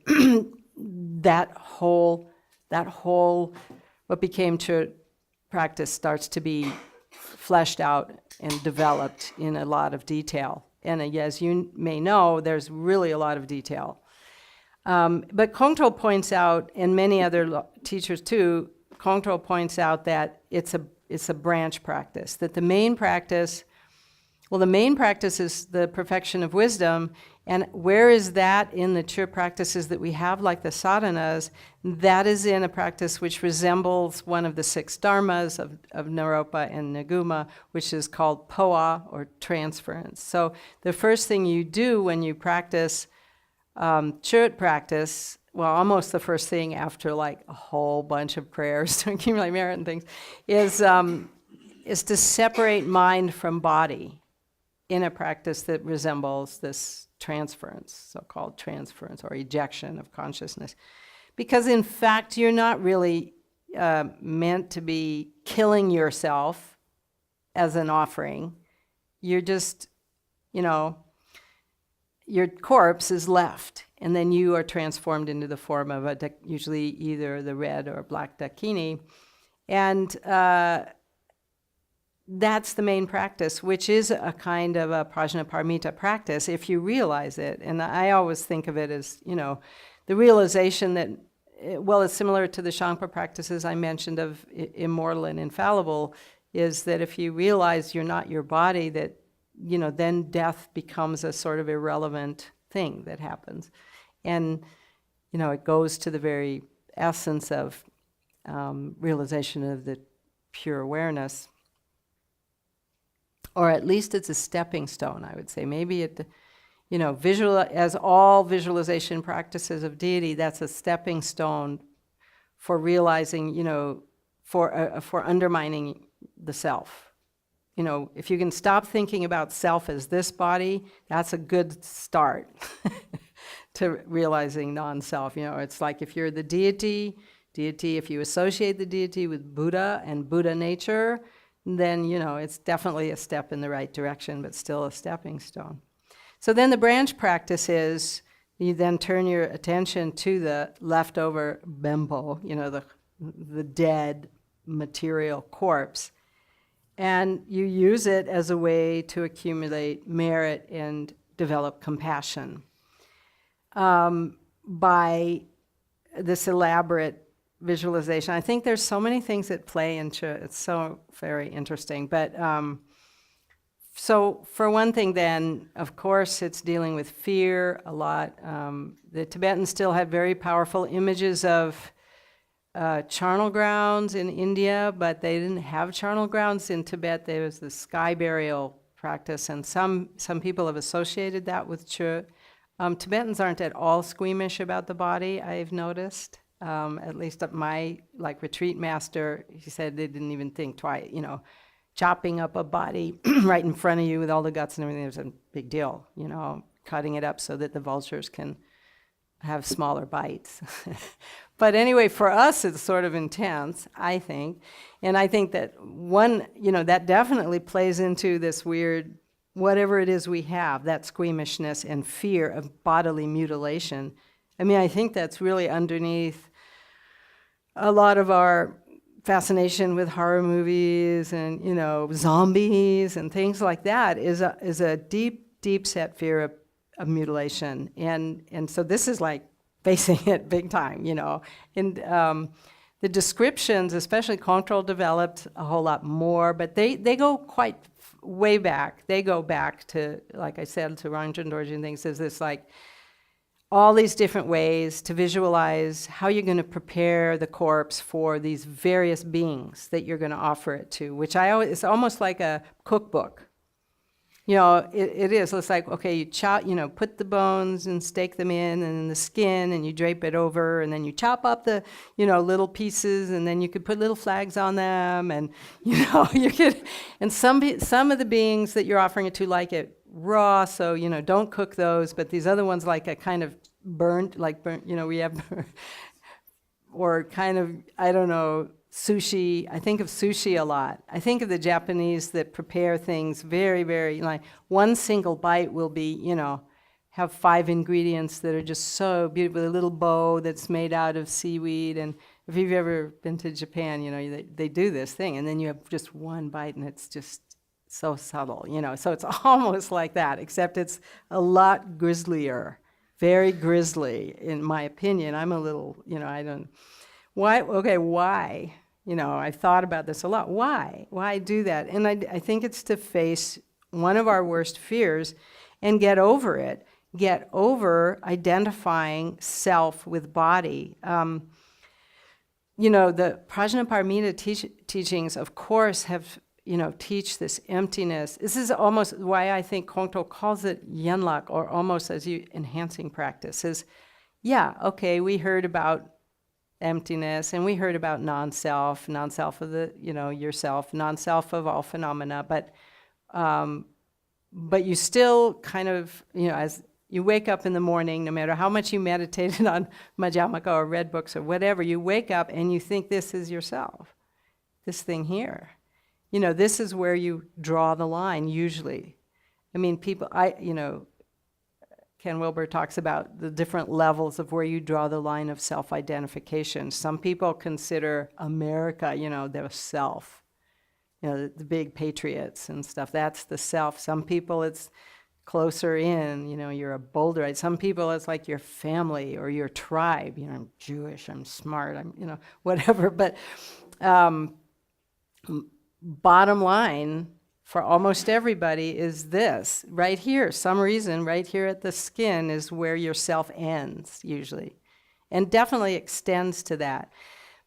that whole, what became Chod practice starts to be fleshed out and developed in a lot of detail. And as you may know, there's really a lot of detail. But Kongtrul points out, and many other teachers too, Kongtrul points out that it's a branch practice, that the main practice is the perfection of wisdom. And where is that in the true practices that we have, like the sadhanas? That is in a practice which resembles one of the 6 dharmas of Naropa and Naguma, which is called poa, or transference. So the first thing you do when you practice Chod practice, well, almost the first thing after a whole bunch of prayers to accumulate merit and things, is to separate mind from body in a practice that resembles this transference, so-called transference or ejection of consciousness. Because in fact, you're not really meant to be killing yourself as an offering. You're just, your corpse is left, and then you are transformed into the form of usually either the red or black dakini. And that's the main practice, which is a kind of a prajnaparamita practice, if you realize it. And I always think of it as, the realization that, it's similar to the Shangpa practices I mentioned of immortal and infallible, is that if you realize you're not your body, that, then death becomes a sort of irrelevant thing that happens. And, it goes to the very essence of realization of the pure awareness. Or at least it's a stepping stone, I would say. Maybe as all visualization practices of deity, that's a stepping stone for realizing, for undermining the self. If you can stop thinking about self as this body, that's a good start to realizing non-self. It's like if you're the deity, if you associate the deity with Buddha and Buddha nature, then, it's definitely a step in the right direction, but still a stepping stone. So then the branch practice is, you then turn your attention to the leftover bembo, the dead material corpse, and you use it as a way to accumulate merit and develop compassion by this elaborate visualization. I think there's so many things at play in Chod. It's so very interesting. But so for one thing then, of course, it's dealing with fear a lot. The Tibetans still have very powerful images of charnel grounds in India, but they didn't have charnel grounds in Tibet. There was the sky burial practice, and some people have associated that with Chod. Tibetans aren't at all squeamish about the body, I've noticed. At least at my retreat master, he said they didn't even think twice, chopping up a body right in front of you with all the guts and everything was a big deal, cutting it up so that the vultures can have smaller bites. But anyway, for us, it's sort of intense, I think. And I think that that definitely plays into this weird, whatever it is we have, that squeamishness and fear of bodily mutilation. I mean, I think that's really underneath a lot of our fascination with horror movies and, zombies and things like that is a deep, deep set fear of mutilation. And so this is like facing it big time, And the descriptions, especially Control developed a whole lot more, but they go quite way back. They go back to, like I said, to Ranjan Dorji and things. There's this all these different ways to visualize how you're going to prepare the corpse for these various beings that you're going to offer it to, which it's almost like a cookbook. It is. It's like, okay, you chop, put the bones and stake them in, and then the skin, and you drape it over, and then you chop up the, little pieces, and then you could put little flags on them, and, you could, and some of the beings that you're offering it to like it raw, so, don't cook those, but these other ones like a kind of burnt, we have, or kind of, I don't know, sushi. I think of sushi a lot. I think of the Japanese that prepare things very, very, one single bite will be, have 5 ingredients that are just so beautiful, with a little bow that's made out of seaweed. And if you've ever been to Japan, they do this thing, and then you have just one bite, and it's just so subtle, So it's almost like that, except it's a lot grislier, very grisly, in my opinion. I'm a little, I don't. Why? Okay, why? I've thought about this a lot. Why? Why do that? And I think it's to face one of our worst fears and get over it. Get over identifying self with body. The Prajnaparamita teachings, of course, have, teach this emptiness. This is almost why I think Kongtrul calls it yenlak, or almost as you enhancing practice, is, we heard about emptiness, and we heard about non-self of the, yourself, non-self of all phenomena, but you still kind of, as you wake up in the morning, no matter how much you meditated on Madhyamaka or read books or whatever, you wake up and you think this is yourself, this thing here. This is where you draw the line, usually. I mean, Ken Wilber talks about the different levels of where you draw the line of self-identification. Some people consider America, their self, the big patriots and stuff. That's the self. Some people it's closer in, you're a Boulderite. Some people it's like your family or your tribe. I'm Jewish, I'm smart, I'm, whatever. But bottom line, for almost everybody, is this right here. Some reason right here at the skin is where your self ends, usually, and definitely extends to that.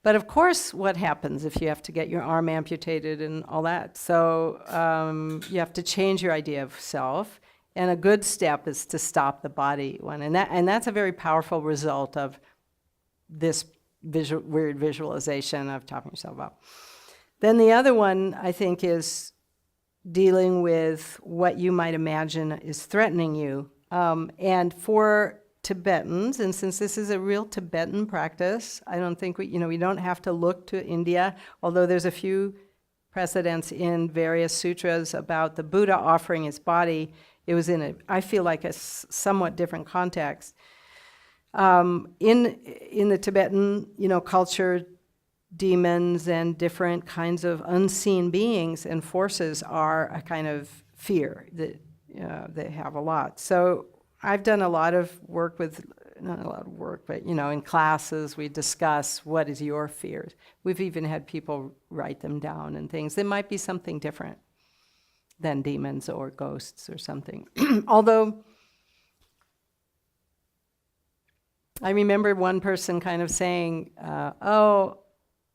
But of course, what happens if you have to get your arm amputated and all that? So you have to change your idea of self, and a good step is to stop the body one, and that's a very powerful result of this weird visualization of chopping yourself up. Then the other one, I think, is dealing with what you might imagine is threatening you. And for Tibetans, and since this is a real Tibetan practice, I don't think we don't have to look to India, although there's a few precedents in various sutras about the Buddha offering his body. It was I feel like a somewhat different context. In the Tibetan, culture, demons and different kinds of unseen beings and forces are a kind of fear that they have a lot. So I've done a lot of work with, not a lot of work, but in classes we discuss what is your fears. We've even had people write them down and things. There might be something different than demons or ghosts or something. Although I remember one person kind of saying, oh,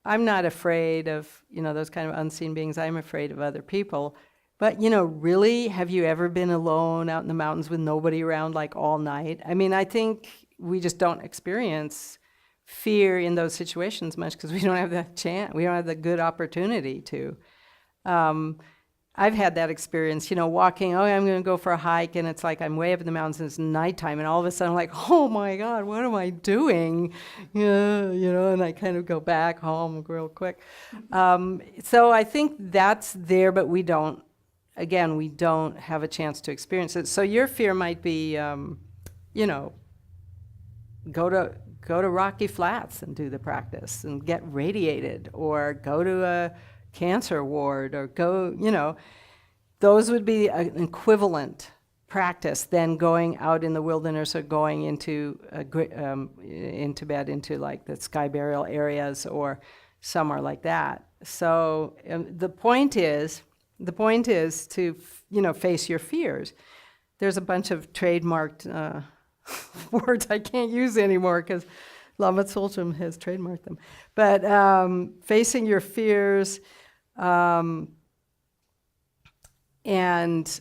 I'm not afraid of, those kind of unseen beings. I'm afraid of other people. But, really, have you ever been alone out in the mountains with nobody around like all night? I mean, I think we just don't experience fear in those situations much because we don't have the chance. We don't have the good opportunity to. I've had that experience, walking, I'm going to go for a hike, and it's like I'm way up in the mountains, and it's nighttime, and all of a sudden I'm like, oh my God, what am I doing? And I kind of go back home real quick. So I think that's there, but we don't have a chance to experience it. So your fear might be, go to Rocky Flats and do the practice and get radiated, or go to a cancer ward, or go, those would be an equivalent practice than going out in the wilderness or going into Tibet, into like the sky burial areas or somewhere like that. So the point is to, face your fears. There's a bunch of trademarked words I can't use anymore because Lama Tsultrim has trademarked them. But facing your fears and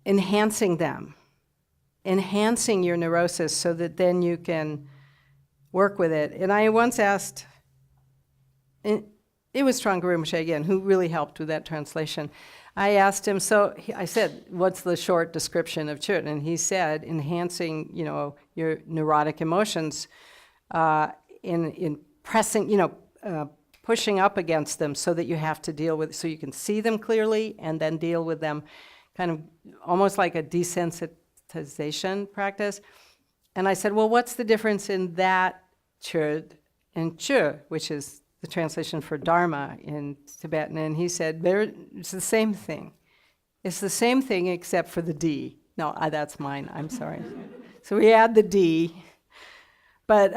enhancing them, enhancing your neurosis so that then you can work with it. And I once asked, it was Trungpa Rinpoche again, who really helped with that translation. I asked him, I said, what's the short description of Chod? And he said, enhancing, your neurotic emotions in pressing, pushing up against them so that you have to deal with, so you can see them clearly and then deal with them, kind of almost like a desensitization practice. And I said, well, what's the difference in that Chod and Chu, which is the translation for Dharma in Tibetan? And he said, it's the same thing. It's the same thing except for the D. No, that's mine, I'm sorry. So we add the D, but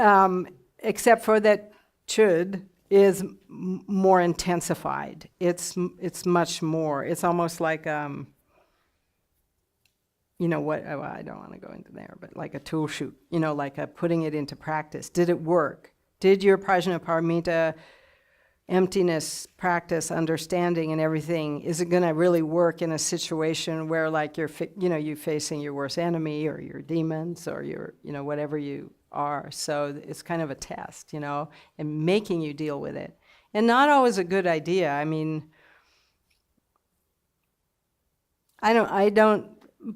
except for that Chod is more intensified. It's much more. It's almost like, I don't want to go into there, but like a tool chute, like putting it into practice. Did it work? Did your Prajnaparamita emptiness practice, understanding and everything, is it going to really work in a situation where like you're facing your worst enemy or your demons or your, whatever you are? So it's kind of a test, and making you deal with it. And not always a good idea. I mean, I don't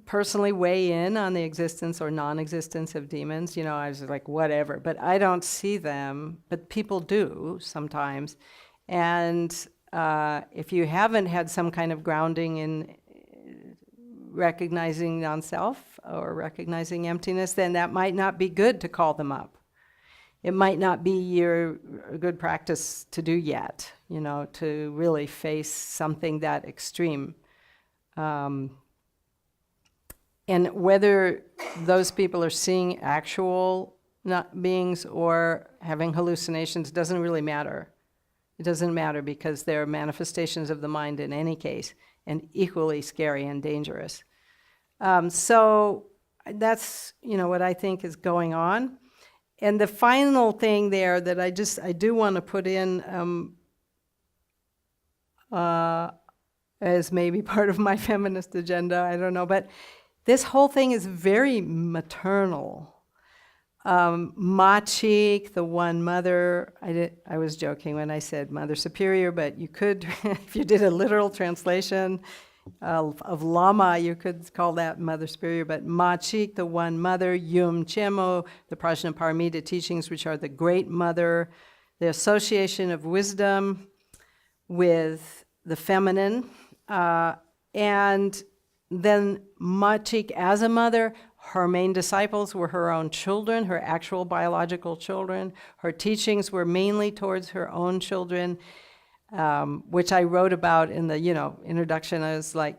personally weigh in on the existence or non-existence of demons. I was like, whatever. But I don't see them, but people do sometimes. And if you haven't had some kind of grounding in recognizing non-self or recognizing emptiness, then that might not be good to call them up. It might not be your good practice to do yet, to really face something that extreme. And whether those people are seeing actual beings or having hallucinations doesn't really matter. It doesn't matter because they're manifestations of the mind in any case, and equally scary and dangerous. So that's, what I think is going on. And the final thing there that I do want to put in as maybe part of my feminist agenda, I don't know, but this whole thing is very maternal. Machik, the one mother, I was joking when I said Mother Superior, but you could, if you did a literal translation of Lama, you could call that Mother Superior, but Machik, the one mother, Yum Chemo, the Prajnaparamita teachings, which are the great mother, the association of wisdom with the feminine, and then Machik as a mother. Her main disciples were her own children, her actual biological children. Her teachings were mainly towards her own children, which I wrote about in the, introduction. I was like,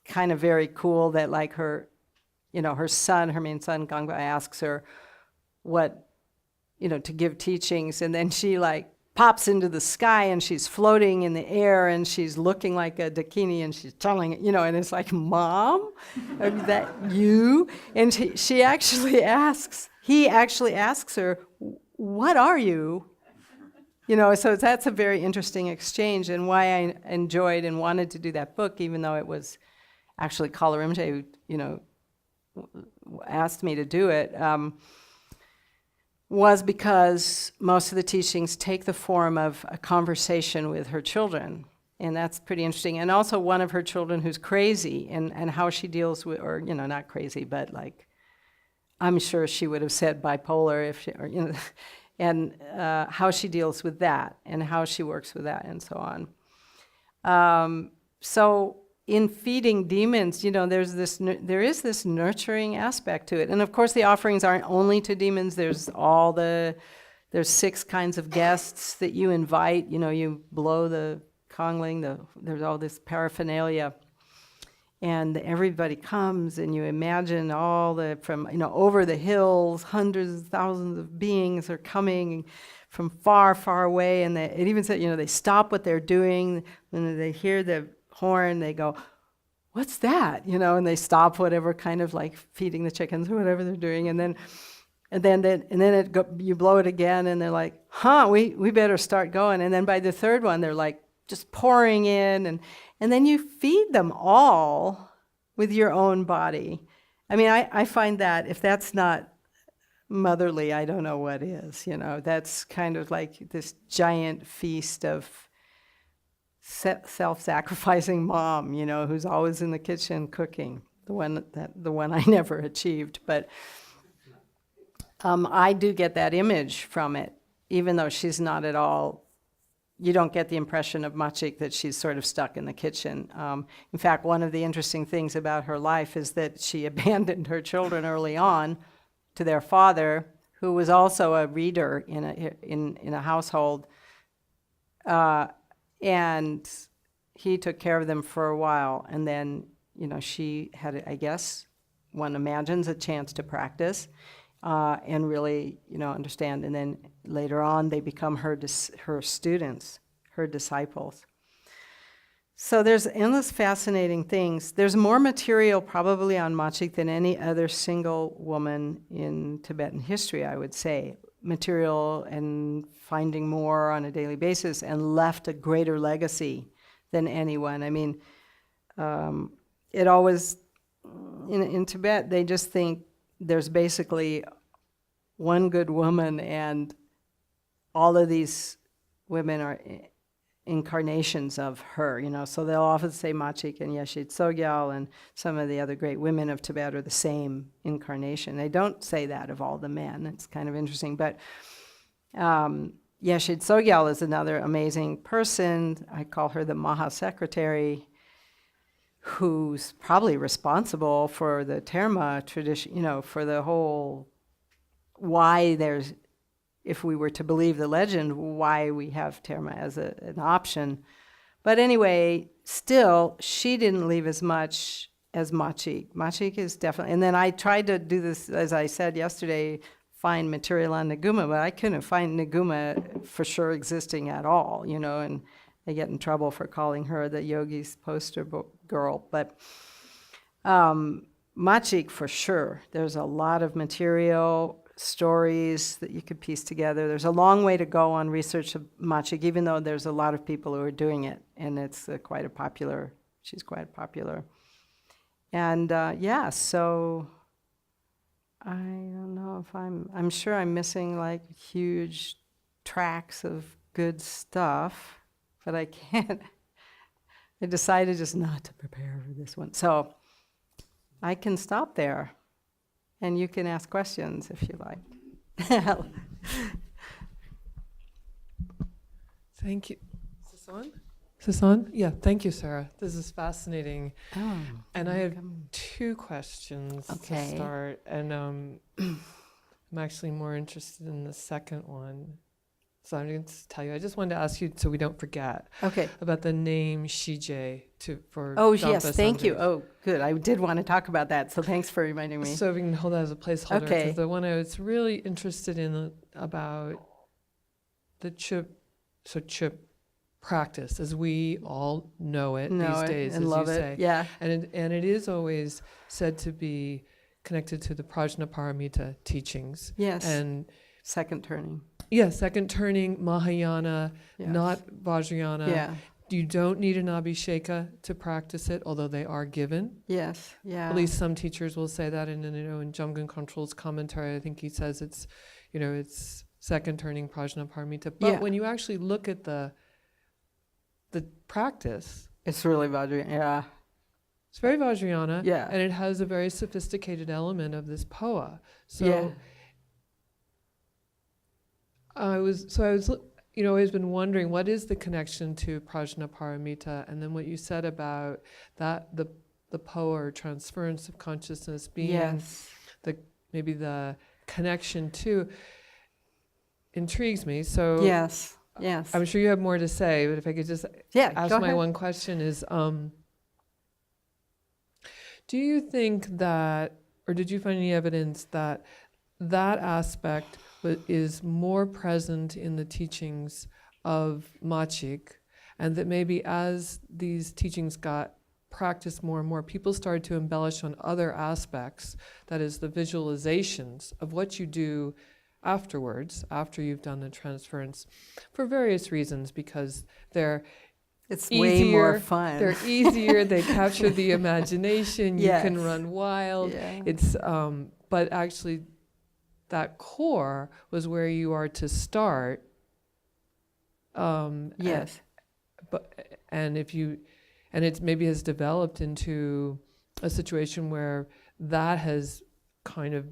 kind of very cool that like her, her son, her main son, Gangpa, asks her what, to give teachings. And then she like pops into the sky and she's floating in the air and she's looking like a dakini and she's telling it, and it's like, Mom, is that you? And he actually asks her, what are you? So that's a very interesting exchange, and why I enjoyed and wanted to do that book, even though it was actually Kalarimje who, asked me to do it, was because most of the teachings take the form of a conversation with her children. And that's pretty interesting. And also one of her children who's crazy, and how she deals with, or, not crazy, but like, I'm sure she would have said bipolar if she, or, and how she deals with that, and how she works with that, and so on. So in feeding demons, there is this nurturing aspect to it. And of course the offerings aren't only to demons. There's 6 kinds of guests that you invite. You blow the congling, there's all this paraphernalia. And everybody comes, and you imagine from over the hills, hundreds of thousands of beings are coming from far, far away. And it even said, they stop what they're doing. When they hear the horn, they go, what's that? And they stop whatever, kind of like feeding the chickens or whatever they're doing. And then you blow it again, and they're like, we better start going. And then by the third one, they're like just pouring in, and then you feed them all with your own body. I mean, I find that if that's not motherly, I don't know what is. That's kind of like this giant feast of self-sacrificing mom, who's always in the kitchen cooking. The one I never achieved, but I do get that image from it, even though she's not at all. You don't get the impression of Machik that she's sort of stuck in the kitchen. In fact, one of the interesting things about her life is that she abandoned her children early on to their father, who was also a reader in a household, and he took care of them for a while. And then, she had, I guess, one imagines, a chance to practice and really, understand. And then later on, they become her students, her disciples. So there's endless fascinating things. There's more material probably on Machik than any other single woman in Tibetan history, I would say. Material and finding more on a daily basis, and left a greater legacy than anyone. I mean, it always, in Tibet, they just think there's basically one good woman, and all of these women are incarnations of her, So they'll often say Machik and Yeshit Sogyal and some of the other great women of Tibet are the same incarnation. They don't say that of all the men. It's kind of interesting. But Yeshit Sogyal is another amazing person. I call her the Maha Secretary, who's probably responsible for the Terma tradition, for the whole, why there's, if we were to believe the legend, why we have Terma as an option. But anyway, still, she didn't leave as much as Machik. Machik is definitely, and then I tried to do this, as I said yesterday, find material on Naguma, but I couldn't find Naguma for sure existing at all, and I get in trouble for calling her the yogi's poster girl. But Machik, for sure, there's a lot of material, stories that you could piece together. There's a long way to go on research of Machik, even though there's a lot of people who are doing it, and it's she's quite popular. And so I don't know if I'm sure I'm missing like huge tracks of good stuff, but I can't, I decided just not to prepare for this one. So I can stop there. And you can ask questions if you like. Thank you. Is this on? Yeah, thank you, Sarah. This is fascinating. Oh, and I have 2 questions to start. And I'm actually more interested in the second one. So I'm going to tell you, I just wanted to ask you so we don't forget about the name Zhije for Oh, Dampa yes, thank you. Sangha. Oh, good. I did want to talk about that, so thanks for reminding me. So we can hold that as a placeholder. Okay. Because the one I was really interested in about the Sutra practice as we all know it these days, and as love you it. say. Yeah. And it is always said to be connected to the Prajnaparamita teachings. Yes. And second turning. yeah, second turning, Mahayana, Yes. not Vajrayana. Yeah. You don't need an abhisheka to practice it, although they are given. Yes. Yeah. At least some teachers will say that. And in Jamgon Control's commentary, I think he says it's second turning Prajnaparamita. But Yeah. when you actually look at the practice, It's really Vajrayana. Yeah. it's very Vajrayana. Yeah. And it has a very sophisticated element of this poa. So Yeah. I was always been wondering, what is the connection to Prajnaparamita? And then what you said about that, the poa or transference of consciousness being Yes. maybe the connection to, intrigues me. So Yes. Yes. I'm sure you have more to say, but if I could just Yeah. ask Go my ahead. one question is, do you think that, or did you find any evidence that that aspect is more present in the teachings of Machik, and that maybe as these teachings got practiced more and more, people started to embellish on other aspects, that is the visualizations of what you do afterwards, after you've done the transference, for various reasons, because It's easier, way more fun. they're easier, they capture the imagination, you can Yes. run wild. Yeah. It's but actually that core was where you are to start. Yes. And it maybe has developed into a situation where that has kind of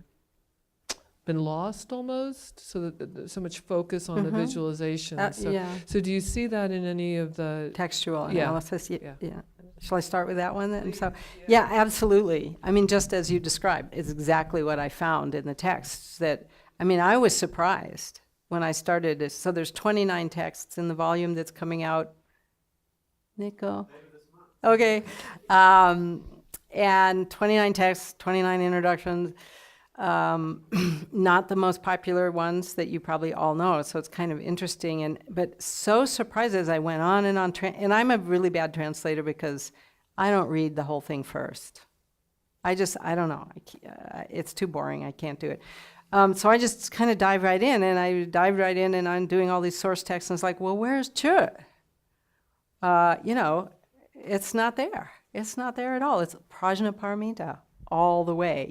been lost almost, so that so much focus on the visualization. Yeah. So do you see that in any of the Textual Yeah. analysis. Yeah. Yeah. Shall I start with that one then? So, yeah, absolutely. I mean, just as you described, it's exactly what I found in the texts. I was surprised when I started this. So there's 29 texts in the volume that's coming out. Nico? Okay. And 29 texts, 29 introductions. Not the most popular ones that you probably all know, so it's kind of interesting. But so surprised as I went on and on. And I'm a really bad translator because I don't read the whole thing first. I don't know. It's too boring. I can't do it. So I just kind of dive right in, and I'm doing all these source texts, and it's like, well, where's Chod? It's not there. It's not there at all. It's Prajnaparamita all the way,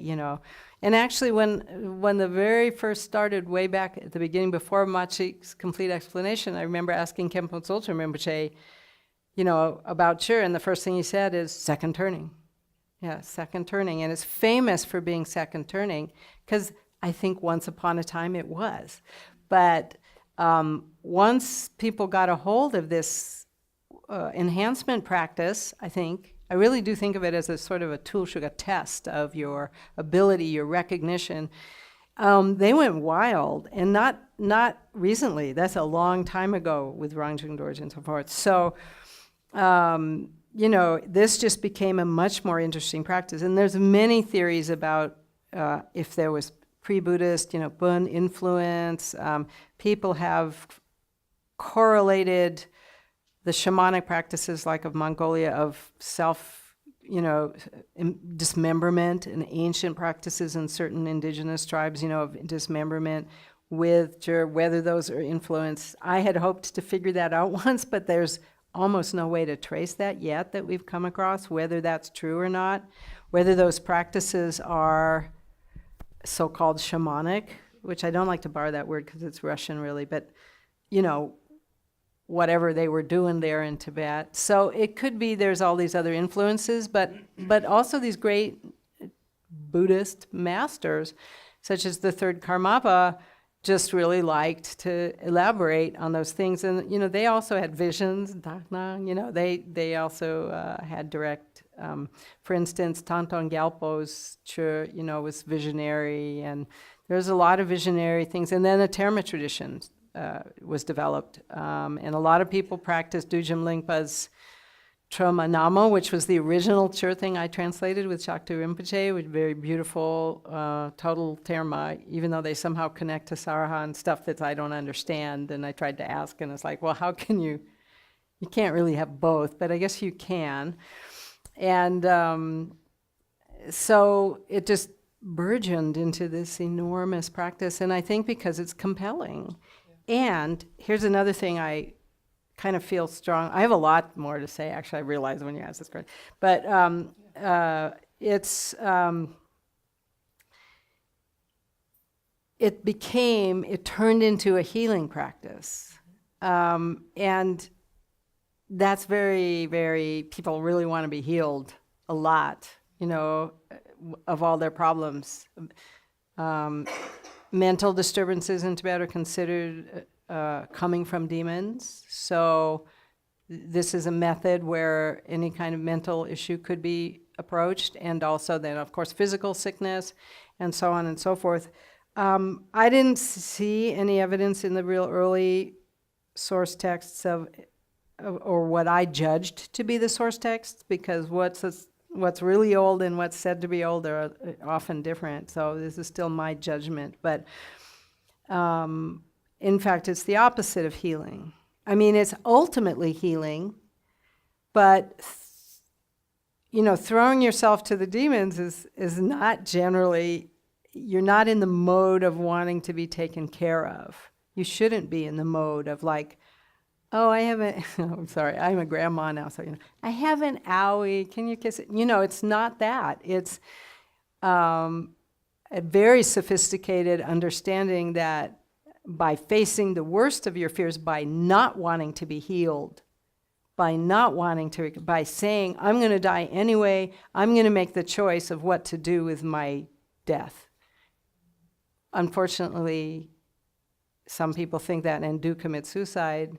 And actually, when the very first started, way back at the beginning, before Machik's complete explanation, I remember asking Khenpo Tsultrim Rinpoche, about Chur, and the first thing he said is second turning. Yeah, second turning. And it's famous for being second turning, because I think once upon a time it was. But once people got a hold of this enhancement practice, I really do think of it as a sort of a tulshuga test of your ability, your recognition. They went wild, and not recently. That's a long time ago with Rangjung Dorje and so forth. So, this just became a much more interesting practice. And there's many theories about if there was pre-Buddhist, Bun influence. People have correlated the shamanic practices like of Mongolia of self, dismemberment, and ancient practices in certain indigenous tribes, of dismemberment with whether those are influenced. I had hoped to figure that out once, but there's almost no way to trace that yet that we've come across, whether that's true or not, whether those practices are so-called shamanic, which I don't like to borrow that word because it's Russian really, but, whatever they were doing there in Tibet. So it could be there's all these other influences, but also these great Buddhist masters, such as the third Karmapa, just really liked to elaborate on those things. And, they also had visions, they also had direct, for instance, Tanton Gyalpo's Chur, was visionary, and there's a lot of visionary things. And then the Terma tradition was developed. And a lot of people practiced Dujam Lingpa's Namo, which was the original Chur thing I translated with Shakti Rinpoche, with very beautiful, total terma, even though they somehow connect to Saraha and stuff that I don't understand. And I tried to ask, and it's like, well, how can you can't really have both, but I guess you can. And so it just burgeoned into this enormous practice, and I think because it's compelling. Yeah. And here's another thing I kind of feel strong. I have a lot more to say, actually, I realized when you asked this question. But it turned into a healing practice. And that's very, very, people really want to be healed a lot, of all their problems. Mental disturbances in Tibet are considered coming from demons. So this is a method where any kind of mental issue could be approached, and also then, of course, physical sickness, and so on and so forth. I didn't see any evidence in the real early source texts or what I judged to be the source texts, because what's really old and what's said to be old are often different. So this is still my judgment. But in fact, it's the opposite of healing. I mean, it's ultimately healing, but throwing yourself to the demons is not generally, you're not in the mode of wanting to be taken care of. You shouldn't be in the mode of like, oh, I haven't, I'm sorry, I'm a grandma now, so, I have an owie, can you kiss it? It's not that. It's a very sophisticated understanding that by facing the worst of your fears, by not wanting to be healed, by saying, I'm going to die anyway, I'm going to make the choice of what to do with my death. Unfortunately, some people think that and do commit suicide.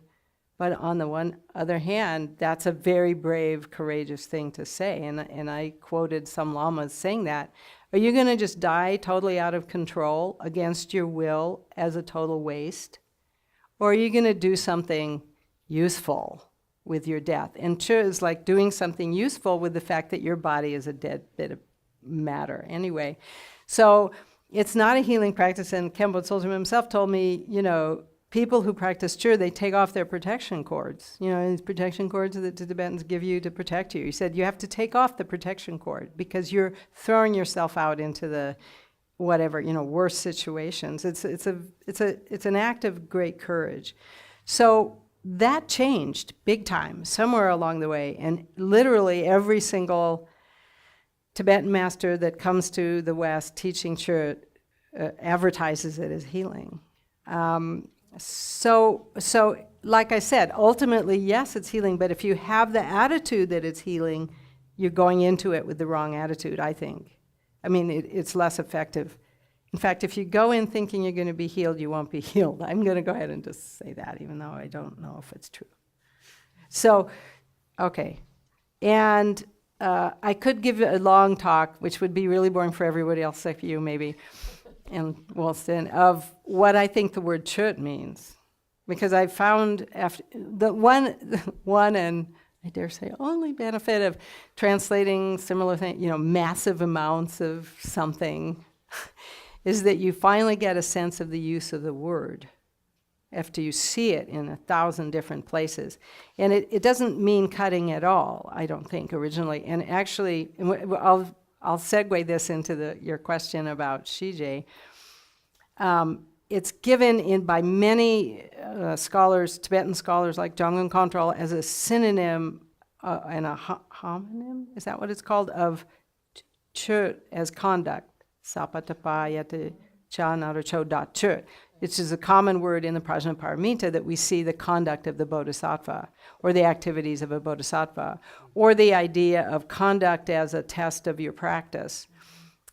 But on the other hand, that's a very brave, courageous thing to say. And I quoted some lamas saying that. Are you going to just die totally out of control against your will as a total waste? Or are you going to do something useful with your death? And Chur is like doing something useful with the fact that your body is a dead bit of matter anyway. So it's not a healing practice. And Khenpo Tsultrim himself told me, people who practice Chur, they take off their protection cords. These protection cords that the Tibetans give you to protect you. He said you have to take off the protection cord because you're throwing yourself out into the whatever, worse situations. It's an act of great courage. So that changed big time somewhere along the way, and literally every single Tibetan master that comes to the West teaching Chur advertises it as healing. So like I said, ultimately, yes, it's healing, but if you have the attitude that it's healing, you're going into it with the wrong attitude, I think. I mean, it's less effective. In fact, if you go in thinking you're going to be healed, you won't be healed. I'm going to go ahead and just say that, even though I don't know if it's true. So, okay. And I could give a long talk, which would be really boring for everybody else, except you maybe, and Wollston, of what I think the word chut means. Because I found after the one and I dare say only benefit of translating similar things, massive amounts of something, is that you finally get a sense of the use of the word after you see it in 1,000 different places. And it doesn't mean cutting at all, I don't think, originally. And actually, I'll segue this into your question about Zhije. It's given by many scholars, Tibetan scholars like Jongön Kongtrul, as a synonym and a homonym, is that what it's called, of chut as conduct. Sapatapa yate cha nara cho da chut, which is a common word in the Prajnaparamita that we see the conduct of the bodhisattva, or the activities of a bodhisattva, or the idea of conduct as a test of your practice.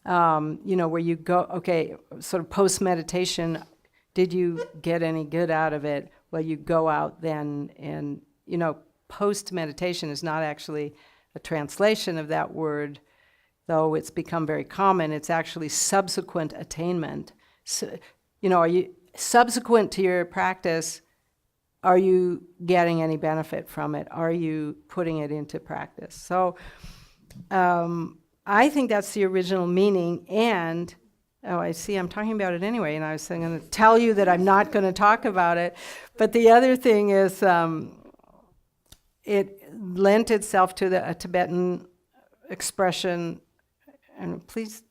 Where you go, okay, sort of post-meditation, did you get any good out of it? Well, you go out then and, post-meditation is not actually a translation of that word, though it's become very common. It's actually subsequent attainment. So, are you subsequent to your practice, are you getting any benefit from it? Are you putting it into practice? So I think that's the original meaning. And I see I'm talking about it anyway, and I was going to tell you that I'm not going to talk about it. But the other thing is it lent itself to a Tibetan expression, and please,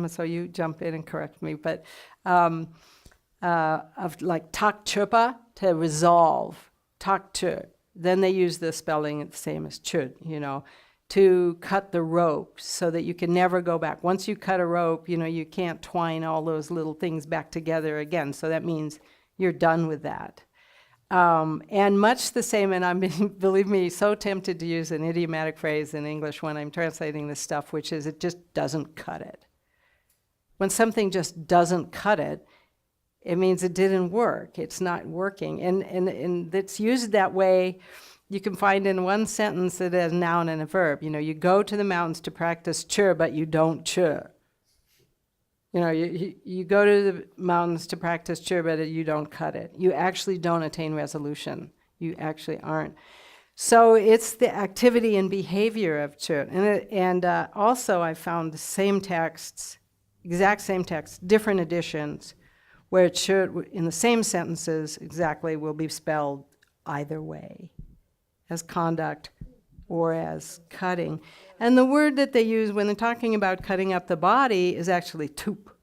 so you jump in and correct me, but of like tak chupa, to resolve, tak chu. Then they use the spelling the same as chud, to cut the rope so that you can never go back. Once you cut a rope, you can't twine all those little things back together again. So that means you're done with that. And much the same, and I'm, believe me, so tempted to use an idiomatic phrase in English when I'm translating this stuff, which is it just doesn't cut it. When something just doesn't cut it, it means it didn't work. It's not working. And it's used that way. You can find in one sentence it as a noun and a verb. You go to the mountains to practice chur, but you don't chur. You go to the mountains to practice chur, but you don't cut it. You actually don't attain resolution. You actually aren't. So it's the activity and behavior of chur. And also I found the same texts, exact same texts, different editions, where chur in the same sentences exactly will be spelled either way, as conduct or as cutting. And the word that they use when they're talking about cutting up the body is actually tup.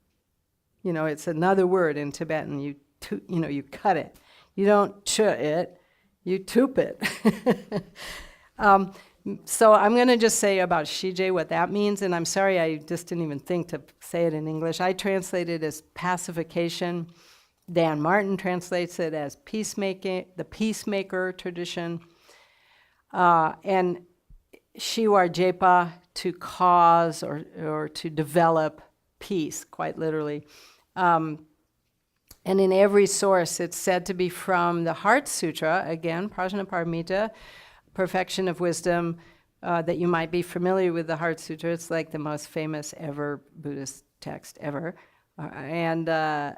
It's another word in Tibetan. You cut it. You don't chu it, you tup it. So I'm going to just say about Zhije what that means, and I'm sorry I just didn't even think to say it in English. I translate it as pacification. Dan Martin translates it as peacemaking, the peacemaker tradition. And Shiwar Jepa, to cause or to develop peace, quite literally. And in every source, it's said to be from the Heart Sutra, again, Prajnaparamita, Perfection of Wisdom, that you might be familiar with the Heart Sutra. It's like the most famous ever Buddhist text ever. And I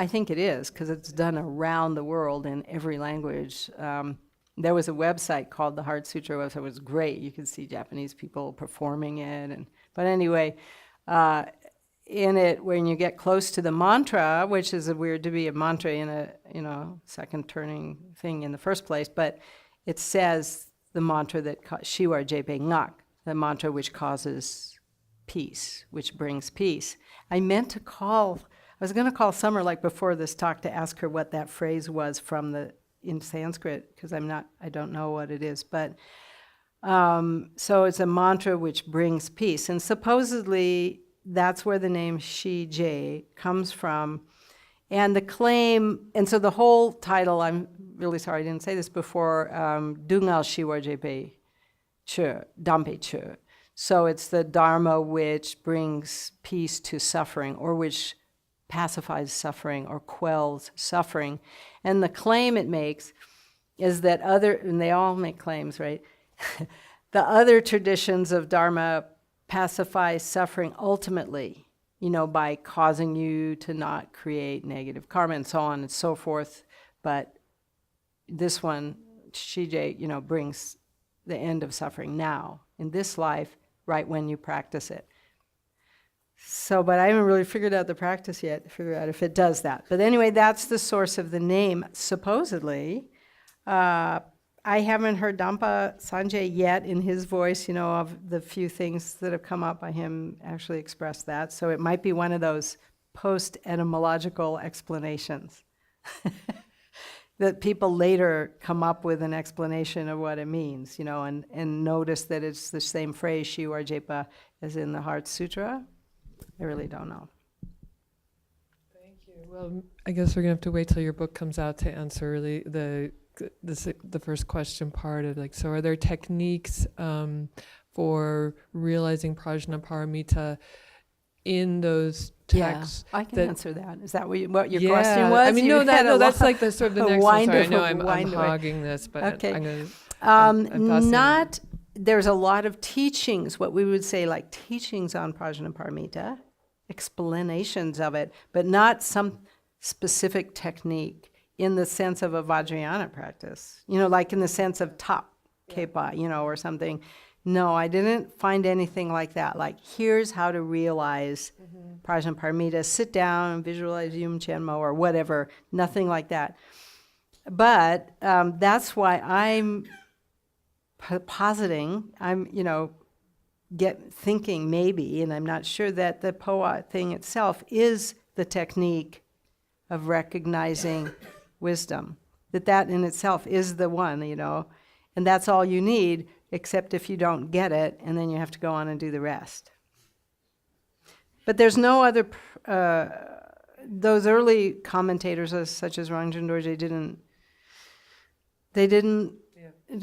think it is, because it's done around the world in every language. There was a website called the Heart Sutra website. It was great. You could see Japanese people performing it. But anyway, in it, when you get close to the mantra, which is weird to be a mantra in a second turning thing in the first place, but it says the mantra that Shiwar Jepe Ngak, the mantra which causes peace, which brings peace. I was going to call Summer like before this talk to ask her what that phrase was in Sanskrit, because I don't know what it is, but so it's a mantra which brings peace, and supposedly that's where the name Zhije comes from, and the claim, and so the whole title, I'm really sorry I didn't say this before, Dungal Shiwar Jepe Chö, Dampe Chö. So it's the Dharma which brings peace to suffering, or which pacifies suffering or quells suffering. And the claim it makes is that and they all make claims, right? The other traditions of Dharma pacify suffering ultimately, by causing you to not create negative karma and so on and so forth. But this one, Zhije, brings the end of suffering now, in this life, right when you practice it. So, but I haven't really figured out the practice yet to figure out if it does that. But anyway, that's the source of the name, supposedly. I haven't heard Dampa Sanjay yet in his voice, of the few things that have come up by him actually express that. So it might be one of those post-etymological explanations that people later come up with an explanation of what it means, and notice that it's the same phrase, Shiwar Jepa, as in the Heart Sutra. I really don't know. Thank you. Well, I guess we're going to have to wait till your book comes out to answer really the first question part of so are there techniques for realizing Prajnaparamita in those texts? Yeah, I can answer that. Is that what your question was? I mean, that's like the sort of the next one. Sorry, I know I'm hogging this, but okay. I'm there's a lot of teachings, what we would say like teachings on Prajnaparamita, explanations of it, but not some specific technique. in the sense of a Vajrayana practice, like in the sense of top Kepa, or something. No, I didn't find anything like that. Like, here's how to realize Prajnaparamita, sit down and visualize Yum Chenmo or whatever, nothing like that. But that's why I'm positing, thinking maybe, and I'm not sure that the POA thing itself is the technique of recognizing wisdom, that in itself is the one, and that's all you need, except if you don't get it, and then you have to go on and do the rest. But there's no other, those early commentators, such as Rangjung Dorje, didn't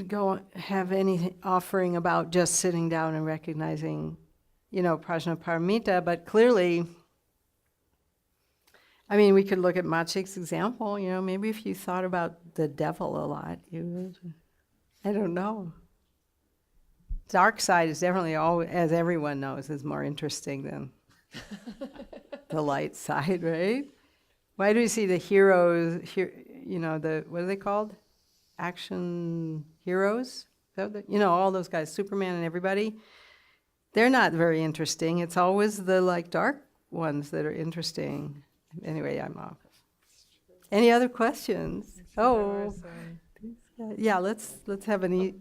go have any offering about just sitting down and recognizing, Prajnaparamita, but clearly, we could look at Machik's example, maybe if you thought about the devil a lot, you would, I don't know. Dark side is definitely, always, as everyone knows, is more interesting than the light side, right? Why do we see the heroes, what are they called? Action heroes? All those guys, Superman and everybody, they're not very interesting. It's always the dark ones that are interesting. Anyway, I'm off. Any other questions? Oh, yeah. Let's have an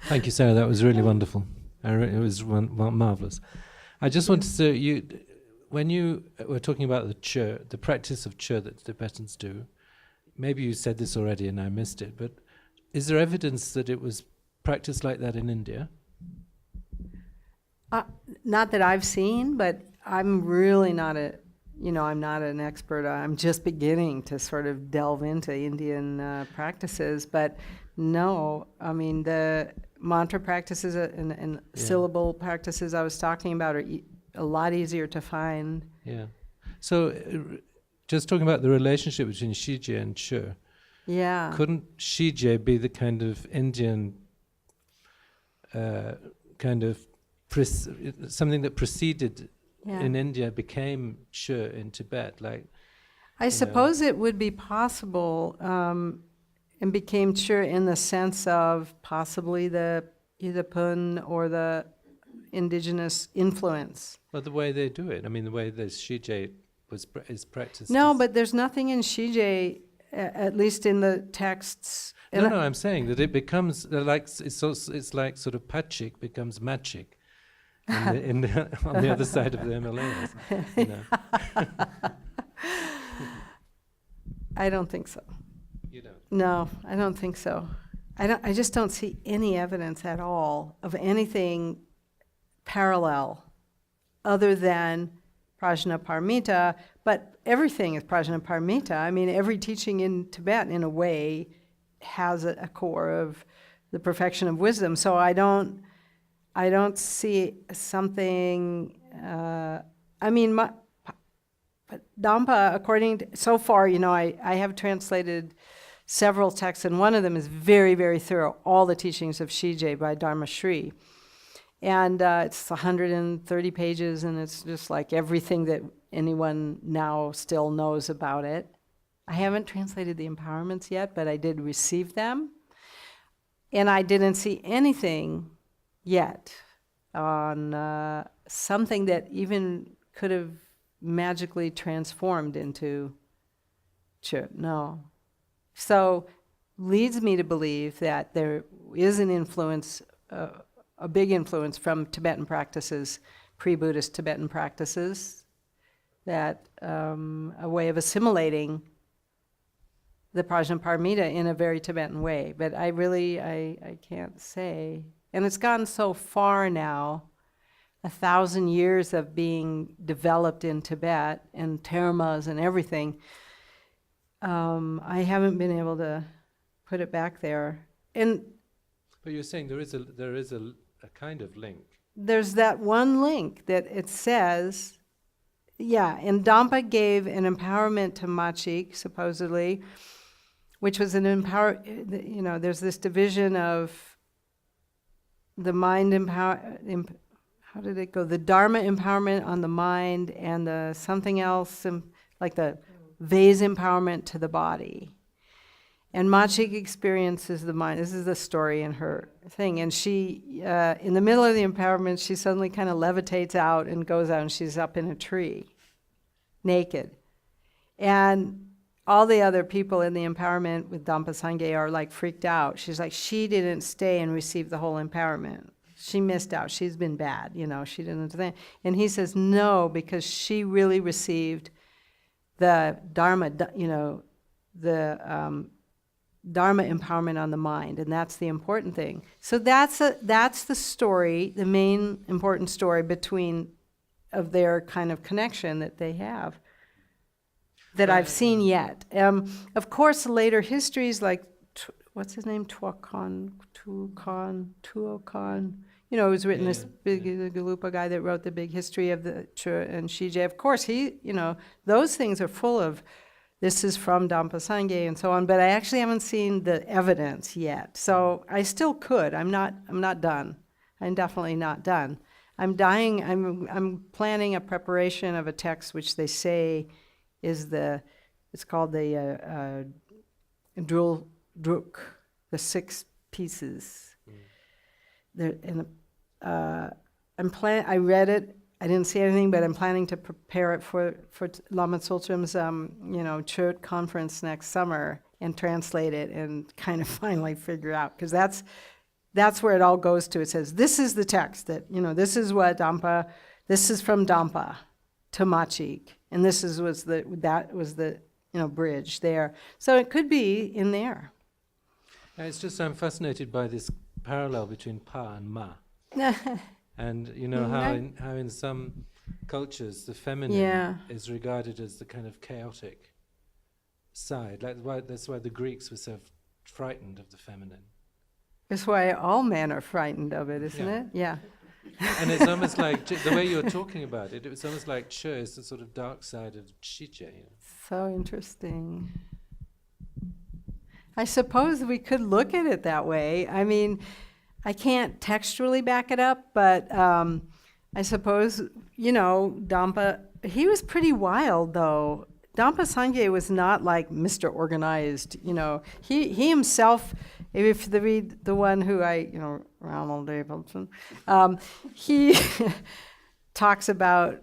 Thank you, Sarah. That was really wonderful. It was marvelous. I just wanted to say, when you were talking about the practice of Chod that Tibetans do, maybe you said this already and I missed it, but is there evidence that it was practiced like that in India? Not that I've seen, but I'm really not I'm not an expert. I'm just beginning to sort of delve into Indian practices, but no, the mantra practices and syllable practices I was talking about are a lot easier to find. Yeah. So, just talking about the relationship between Zhije and Chod. Yeah. Couldn't Zhije be the kind of Indian something that preceded in India became Chod in Tibet? I suppose it would be possible, and became Chod in the sense of possibly the Pun or the indigenous influence. Well, the way they do it. The way the Zhije is practiced. No, but there's nothing in Zhije, at least in the texts. No, I'm saying that it becomes it's like sort of Pachik becomes Machik on the other side of the Himalayas. I don't think so. You don't? No, I don't think so. I just don't see any evidence at all of anything parallel other than Prajnaparamita, but everything is Prajnaparamita. Every teaching in Tibet, in a way, has a core of the perfection of wisdom. So I don't see something. But Dampa, according to, so far, I have translated several texts, and one of them is very, very thorough, all the teachings of Zhije by Dharma Shri. And it's 130 pages, and it's just like everything that anyone now still knows about it. I haven't translated the empowerments yet, but I did receive them. And I didn't see anything yet on something that even could have magically transformed into Chod. No. So leads me to believe that there is an influence, a big influence from Tibetan practices, pre-Buddhist Tibetan practices, that a way of assimilating the Prajnaparamita in a very Tibetan way. But I can't say. And it's gone so far now, 1,000 years of being developed in Tibet and termas and everything. I haven't been able to put it back there. But you're saying there is a kind of link. There's that one link that it says, and Dampa gave an empowerment to Machik, supposedly, which was there's this division of the mind how did it go? The Dharma empowerment on the mind and the something else, like the vase empowerment to the body. And Machik experiences the mind. This is the story in her thing. And she, in the middle of the empowerment, she suddenly kind of levitates out and goes out, and she's up in a tree, naked. And all the other people in the empowerment with Dampa Sangye are like freaked out. She's like, she didn't stay and receive the whole empowerment. She missed out. She's been bad, she didn't understand. And he says, no, because she really received the Dharma, the Dharma empowerment on the mind, and that's the important thing. So that's the story, the main important story of their kind of connection that they have, that I've seen yet. Of course, later histories like, what's his name, Tuokan, who's written this big Galupa guy that wrote the big history of the Chod and Zhije. Of course, he, those things are full of, this is from Dampa Sangye and so on, but I actually haven't seen the evidence yet. So I still could. I'm not done. I'm definitely not done. I'm planning a preparation of a text which they say is it's called the Druk, the 6 pieces. I read it. I didn't see anything, but I'm planning to prepare it for Lama Tsultrim's, Chod conference next summer and translate it and kind of finally figure out, because that's where it all goes to. It says, this is the text that, this is what Dampa, this is from Dampa to Machik, and this was the bridge there. So it could be in there. It's just I'm fascinated by this parallel between Pa and Ma. And how in some cultures the feminine is regarded as the kind of chaotic side. That's why the Greeks were so frightened of the feminine. That's why all men are frightened of it, isn't it? Yeah. And it's almost like, the way you're talking about it, it's almost like Chod is the sort of dark side of Zhije. So interesting. I suppose we could look at it that way. I mean, I can't textually back it up, but I suppose, Dampa, he was pretty wild, though. Dampa Sangye was not like Mr. Organized, He himself, if you read the one who Ronald Davidson, he talks about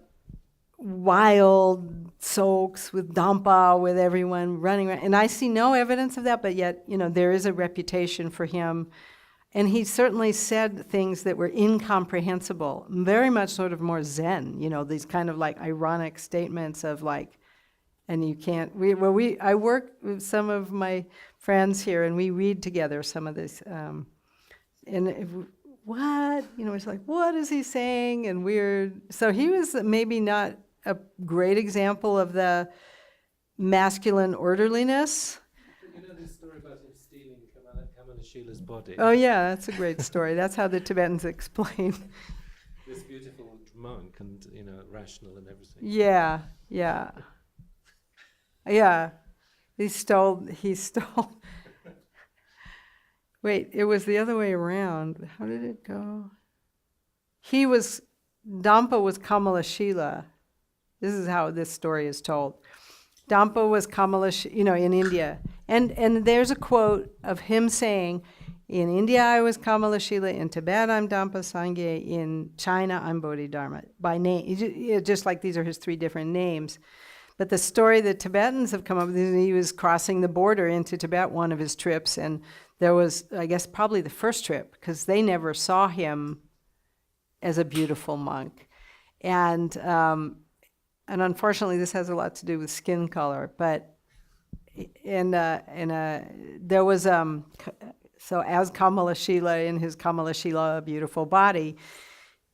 wild soaks with Dampa, with everyone running around. And I see no evidence of that, but yet, there is a reputation for him. And he certainly said things that were incomprehensible, very much sort of more Zen, these kind of like ironic statements of like, and you can't, I work with some of my friends here and we read together some of this, what? It's like, what is he saying? And weird. So he was maybe not a great example of the masculine orderliness. This story about him stealing Kamala Shila's body. Oh yeah, that's a great story. That's how the Tibetans explain. This beautiful monk and, rational and everything. Yeah. He stole. Wait, it was the other way around. How did it go? Dampa was Kamala Shila. This is how this story is told. Dampa was Kamala, in India. And there's a quote of him saying, in India I was Kamala Shila, in Tibet I'm Dampa Sangye, in China I'm Bodhidharma, by name. Just like these are his 3 different names. But the story that Tibetans have come up with is he was crossing the border into Tibet one of his trips, and there was, I guess, probably the first trip, because they never saw him as a beautiful monk. And unfortunately, this has a lot to do with skin color. But there was so as Kamala Shila in his Kamala Shila beautiful body,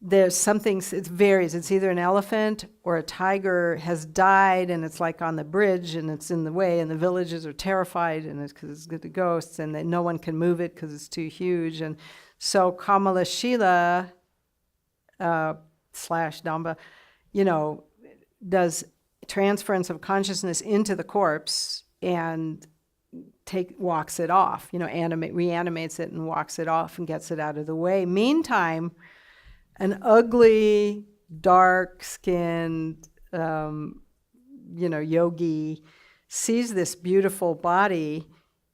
there's something. It varies. It's either an elephant or a tiger has died, and it's like on the bridge, and it's in the way, and the villages are terrified, and it's because it's the ghosts, and that no one can move it because it's too huge. And so Kamala Shila / Damba, does transference of consciousness into the corpse and walks it off, reanimates it and walks it off and gets it out of the way. Meantime, an ugly, dark-skinned, yogi sees this beautiful body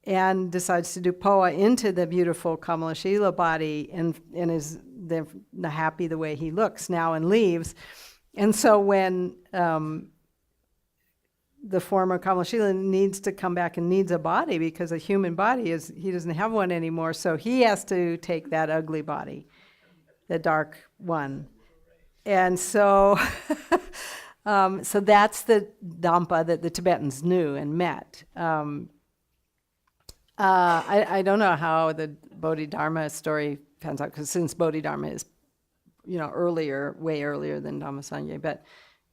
and decides to do poa into the beautiful Kamalashila body and is happy the way he looks now and leaves. And so when the former Kamalashila needs to come back and needs a body because a human body he doesn't have one anymore, so he has to take that ugly body, the dark one. And so so that's the Dampa that the Tibetans knew and met. I don't know how the Bodhidharma story pans out, because since Bodhidharma is, earlier, way earlier than Dhammasangye, but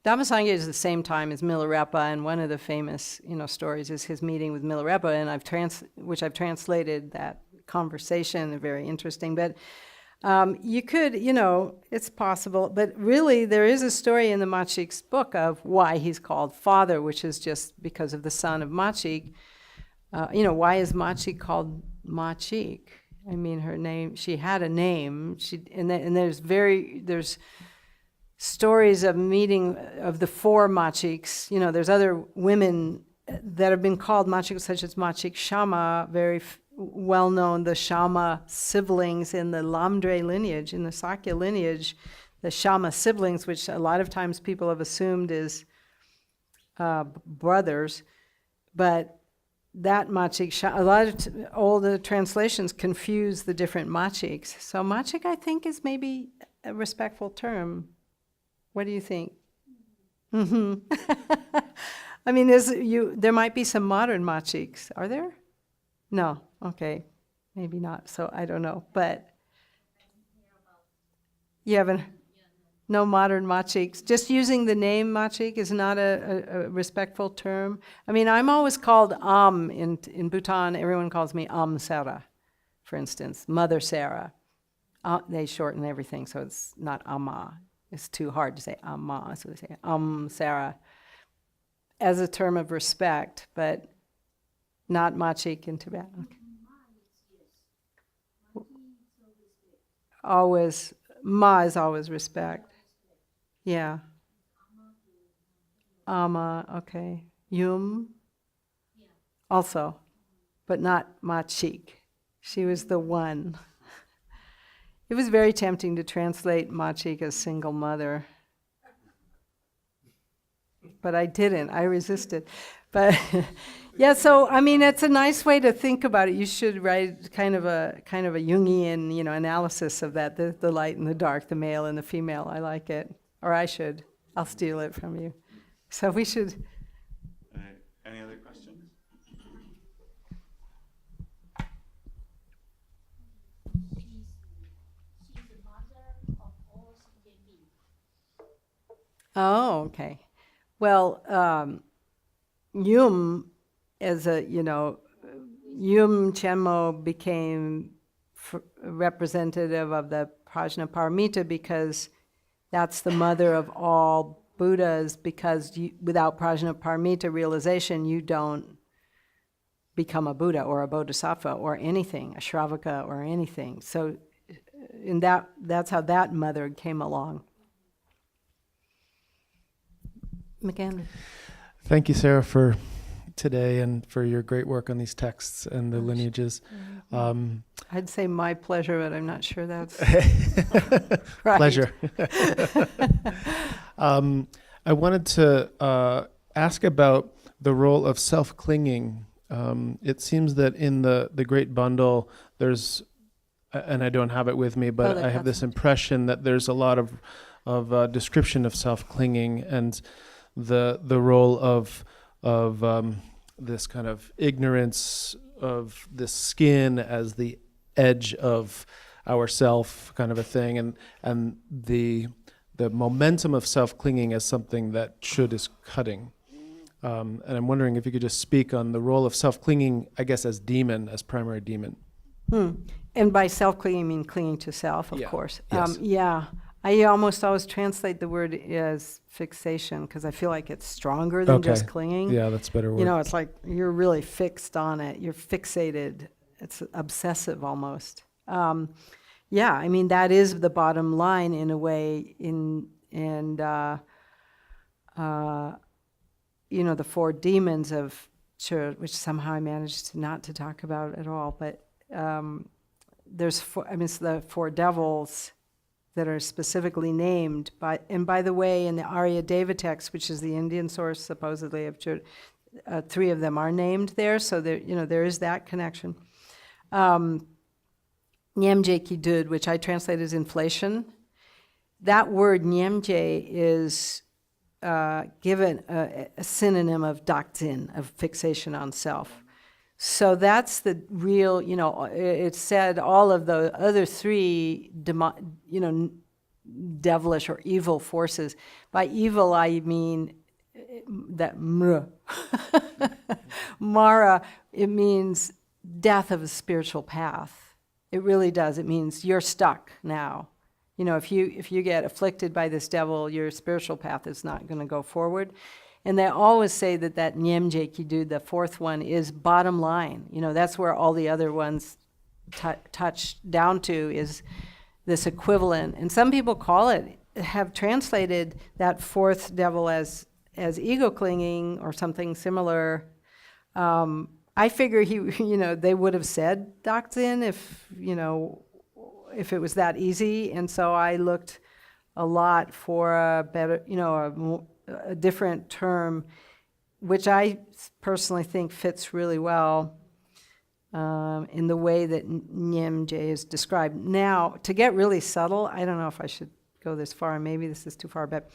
Dhammasangye is the same time as Milarepa, and one of the famous, stories is his meeting with Milarepa, and which I've translated that conversation, very interesting. But you could, it's possible, but really there is a story in the Machik's book of why he's called father, which is just because of the son of Machik. Why is Machik called Machik? I mean, her name, she had a name. And there's stories of meeting of the four Machiks. There's other women that have been called Machik, such as Machik Shama, very well known, the Shama siblings in the Lamdre lineage, in the Sakya lineage, the Shama siblings, which a lot of times people have assumed is brothers, but that Machik, a lot of all the translations confuse the different Machiks. So Machik, I think, is maybe a respectful term. What do you think? Mm-hmm. I mean, there might be some modern Machiks. Are there? No. Okay. Maybe not. So I don't know. But you haven't? No modern Machiks. Just using the name Machik is not a respectful term. I mean, I'm always called in Bhutan. Everyone calls me Sarah, for instance, Mother Sarah. They shorten everything, so it's not Amma. It's too hard to say Amma, so they say Sarah as a term of respect, but not Machik in Tibet. Okay. Always, Ma is always respect. Yeah. Amma, okay. Yum, also, but not Machik. She was the one. It was very tempting to translate Machik as single mother. But I didn't. I resisted. But yeah, so I mean, it's a nice way to think about it. You should write kind of a Jungian, analysis of that, the light and the dark, the male and the female. I like it. Or I should. I'll steal it from you. So we should. Any other questions? She's the mother of all sentient beings. Oh, okay. Well, Yum, as a, Yum Chenmo became representative of the Prajnaparamita because that's the mother of all Buddhas, because without Prajnaparamita realization, you don't become a Buddha or a Bodhisattva or anything, a Shravaka or anything. So that's how that mother came along. McAndrew. Thank you, Sarah, for today and for your great work on these texts and the lineages. I'd say my pleasure, but I'm not sure that's right. Pleasure. I wanted to ask about the role of self-clinging. It seems that in the Great Bundle, there's, and I don't have it with me, but I have this impression that there's a lot of description of self-clinging and the role of this kind of ignorance of the skin as the edge of our self, kind of a thing, and the momentum of self-clinging as something that Chod is cutting. And I'm wondering if you could just speak on the role of self-clinging, I guess, as primary demon. And by self-clinging, you mean clinging to self, of course. Yes. Yeah. I almost always translate the word as fixation because I feel like it's stronger than just clinging. Yeah, that's a better word. It's like you're really fixed on it. You're fixated. It's obsessive almost. Yeah, I mean, that is the bottom line in a way. the 4 demons of Chod, which somehow I managed not to talk about at all, but there's it's the 4 devils that are specifically named and by the way, in the Arya Deva text, which is the Indian source supposedly of Chod, 3 of them are named there, so there is that connection. Nyemje Kidud, which I translate as inflation. That word Nyemje is given a synonym of dakzin, of fixation on self. So that's the real, it said all of the other 3, devilish or evil forces. By evil, I mean that Mara, it means death of the spiritual path. It really does. It means you're stuck now. If you get afflicted by this devil, your spiritual path is not going to go forward. And they always say that Nyemje Kidu, the 4th one, is bottom line. That's where all the other ones touch down to, is this equivalent. And some people have translated that 4th devil as ego clinging or something similar. I figure they would have said Dakzin if it was that easy. And so I looked a lot for a better, a different term, which I personally think fits really well in the way that Nyemje is described. Now, to get really subtle, I don't know if I should go this far, maybe this is too far, but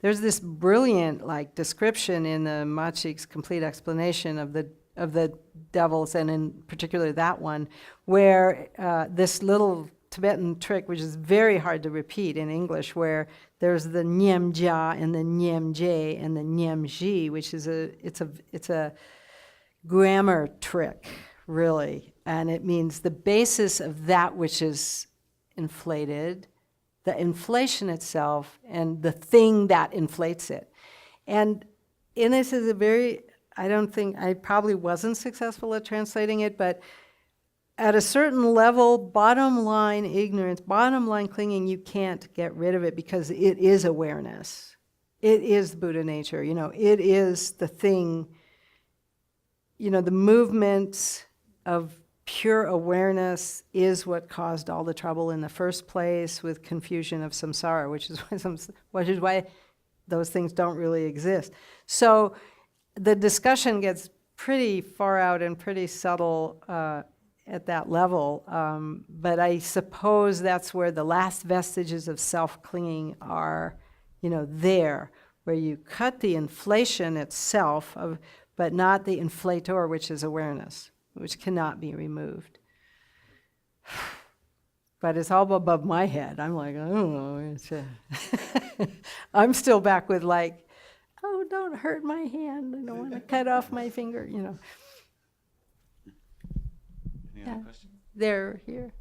there's this brilliant description in the Machik's complete explanation of the devils, and in particular that one, where this little Tibetan trick, which is very hard to repeat in English, where there's the Nyemja and the Nyemje and the Nyemji, which is it's a grammar trick, really, and it means the basis of that which is inflated, the inflation itself, and the thing that inflates it. And this is I probably wasn't successful at translating it, but at a certain level, bottom line ignorance, bottom line clinging, you can't get rid of it because it is awareness. It is Buddha nature, it is the thing, the movement of pure awareness is what caused all the trouble in the first place with confusion of samsara, which is why those things don't really exist. So the discussion gets pretty far out and pretty subtle at that level, but I suppose that's where the last vestiges of self-clinging are, there, where you cut the inflation itself, but not the inflator, which is awareness, which cannot be removed. But it's all above my head. I'm like, I don't know. I'm still back with oh, don't hurt my hand. I don't want to cut off my finger, Any other questions? They're here.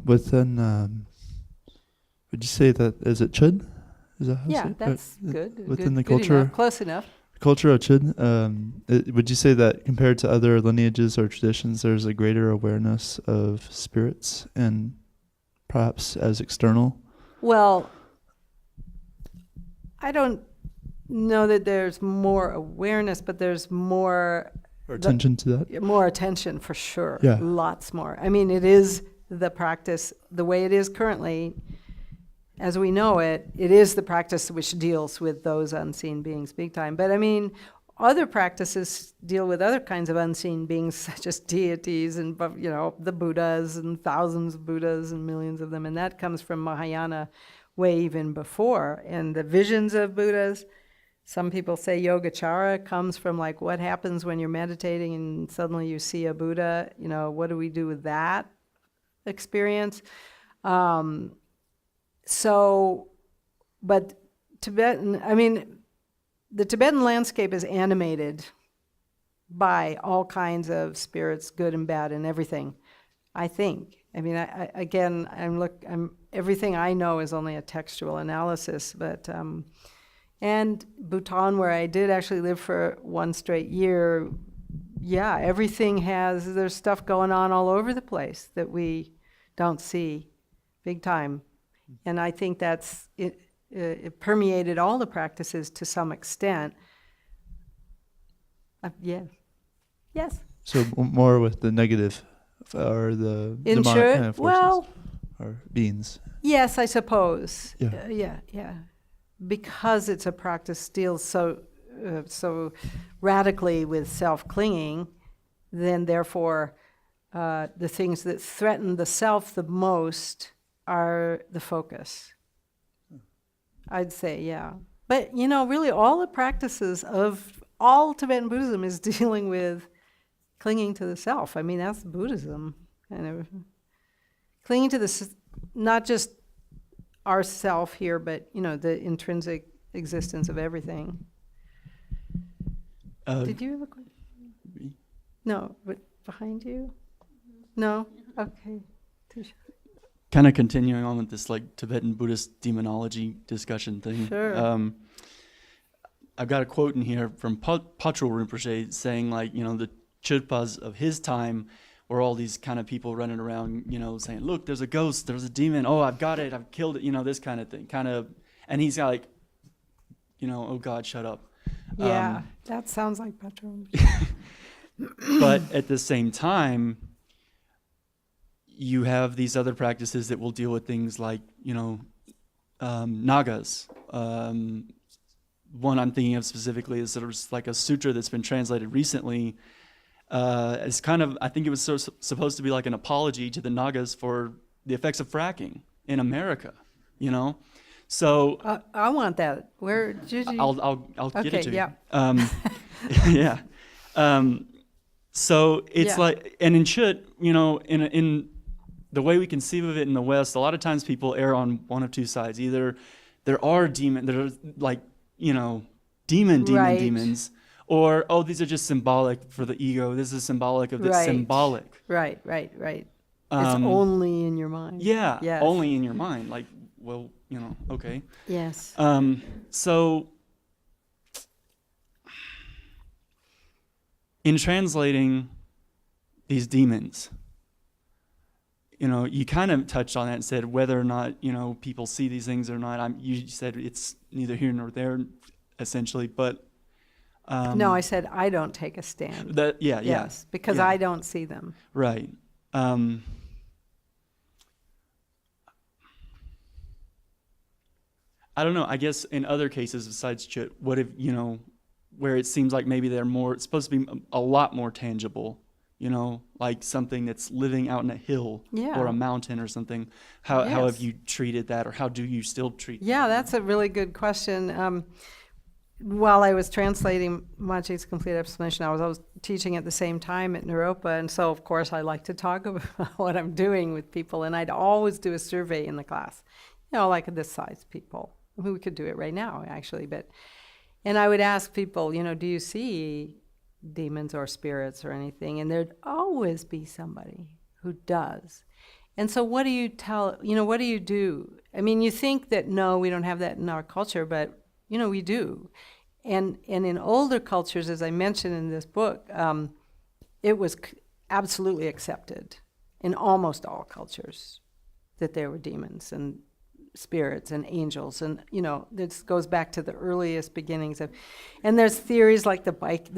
Within, would you say that, is it Chod? Is that how you say it? That's good. Within the good culture, enough. Close enough. culture of Chod, would you say that compared to other lineages or traditions, there's a greater awareness of spirits and perhaps as external? Well, I don't know that there's more awareness, but there's more Or attention to that? more attention for sure. Yeah. Lots more. I mean, it is the practice, the way it is currently, as we know it, it is the practice which deals with those unseen beings big time. But I mean, other practices deal with other kinds of unseen beings, such as deities and, the Buddhas and thousands of Buddhas and millions of them. And that comes from Mahayana way even before. And the visions of Buddhas, some people say Yogacara comes from what happens when you're meditating and suddenly you see a Buddha, what do we do with that experience? But the Tibetan landscape is animated by all kinds of spirits, good and bad and everything, I think. Everything I know is only a textual analysis, but, and Bhutan, where I did actually live for one straight year, there's stuff going on all over the place that we don't see big time. And I think that's it permeated all the practices to some extent. Yeah. Yes. So more with the negative or the In demonic short, kind of forces well, or beings. yes, I suppose. Yeah. Yeah. Because it's a practice still so radically with self-clinging, then therefore the things that threaten the self the most are the focus. I'd say, yeah. But, really all the practices of all Tibetan Buddhism is dealing with clinging to the self. I mean, that's Buddhism. Kind of clinging to not just our self here, but, the intrinsic existence of everything. Did you have a question? Me? No, but behind you? No? Okay. Kind of continuing on with this like Tibetan Buddhist demonology discussion thing. Sure. I've got a quote in here from Patrul Rinpoche saying like, the Chudpas of his time were all these kind of people running around, saying, look, there's a ghost, there's a demon, oh, I've got it, I've killed it, this kind of thing. And he's like, oh God, shut up. Yeah, that sounds like Patron. But at the same time, you have these other practices that will deal with things like, Nagas. One I'm thinking of specifically is sort of like a sutra that's been translated recently. It's kind of, I think it was supposed to be like an apology to the Nagas for the effects of fracking in America, So I want that. Where did you? I'll get it to yeah. you. Yeah. So it's Yeah. like, and in Chut, in the way we conceive of it in the West, a lot of times people err on one of two sides. Either there are like, Right. demons, or, oh, these are just symbolic for the ego. This is symbolic of the Right. symbolic. Right. It's only in your mind. Yeah, Yes. only in your mind. Like, well, okay. Yes. So in translating these demons, you kind of touched on that and said whether or not, people see these things or not. You said it's neither here nor there, essentially, but... no, I said I don't take a stand. Yes, because yeah. I don't see them. Right. I don't know. I guess in other cases besides Chut, what if, where it seems like maybe it's supposed to be a lot more tangible, like something that's living out in a hill Yeah. or a mountain or something. How Yes. have you treated that, or how do you still treat that? Yeah, that's a really good question. While I was translating Machi's complete explanation, I was always teaching at the same time at Naropa, and so of course I like to talk about what I'm doing with people, and I'd always do a survey in the class, like this size people. We could do it right now, actually, and I would ask people, do you see demons or spirits or anything? And there'd always be somebody who does. And so what do you tell, what do you do? I mean, you think that, no, we don't have that in our culture, but, we do. And in older cultures, as I mentioned in this book, it was absolutely accepted in almost all cultures that there were demons and spirits and angels, and this goes back to the earliest beginnings of, and there's theories like the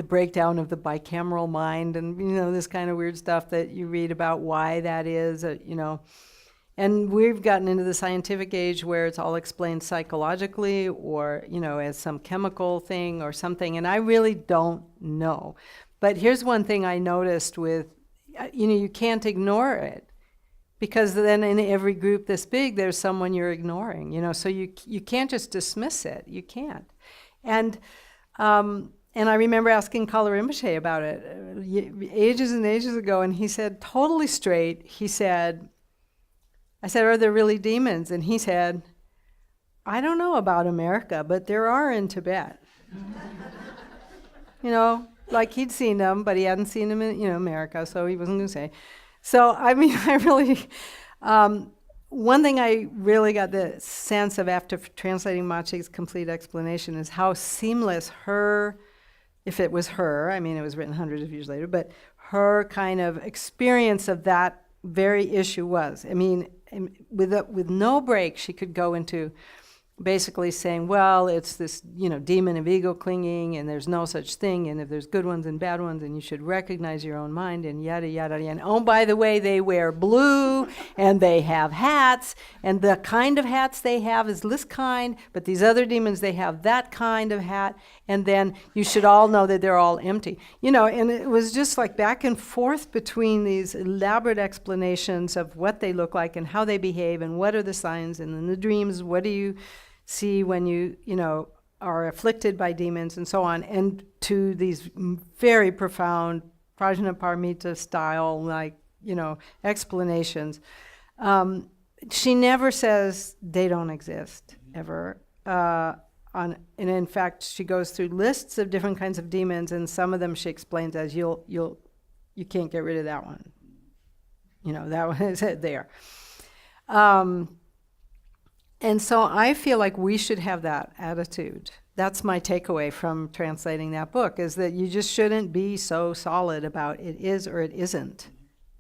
breakdown of the bicameral mind, and this kind of weird stuff that you read about why that is, and we've gotten into the scientific age where it's all explained psychologically or as some chemical thing or something, and I really don't know. But here's one thing I noticed with, you can't ignore it. Because then in every group this big, there's someone you're ignoring, so you can't just dismiss it. You can't. And I remember asking Kala Rinpoche about it ages and ages ago, and he said, totally straight, I said, are there really demons? And he said, I don't know about America, but there are in Tibet. Like he'd seen them, but he hadn't seen them in, America, so he wasn't going to say. So, I mean, I really, one thing I really got the sense of after translating Machi's complete explanation is how seamless if it was her, I mean, it was written hundreds of years later, but her kind of experience of that very issue was. I mean, with no break, she could go into basically saying, well, it's this, demon of ego clinging, and there's no such thing, and if there's good ones and bad ones, and you should recognize your own mind, and yada, yada, yada. And oh, by the way, they wear blue, and they have hats, and the kind of hats they have is this kind, but these other demons, they have that kind of hat, and then you should all know that they're all empty. And it was just like back and forth between these elaborate explanations of what they look like and how they behave and what are the signs, and in the dreams, what do you see when you are afflicted by demons and so on, and to these very profound Prajnaparamita style, explanations. She never says they don't exist, ever. And in fact, she goes through lists of different kinds of demons, and some of them she explains as you can't get rid of that one. That one is there. And so I feel like we should have that attitude. That's my takeaway from translating that book, is that you just shouldn't be so solid about it is or it isn't,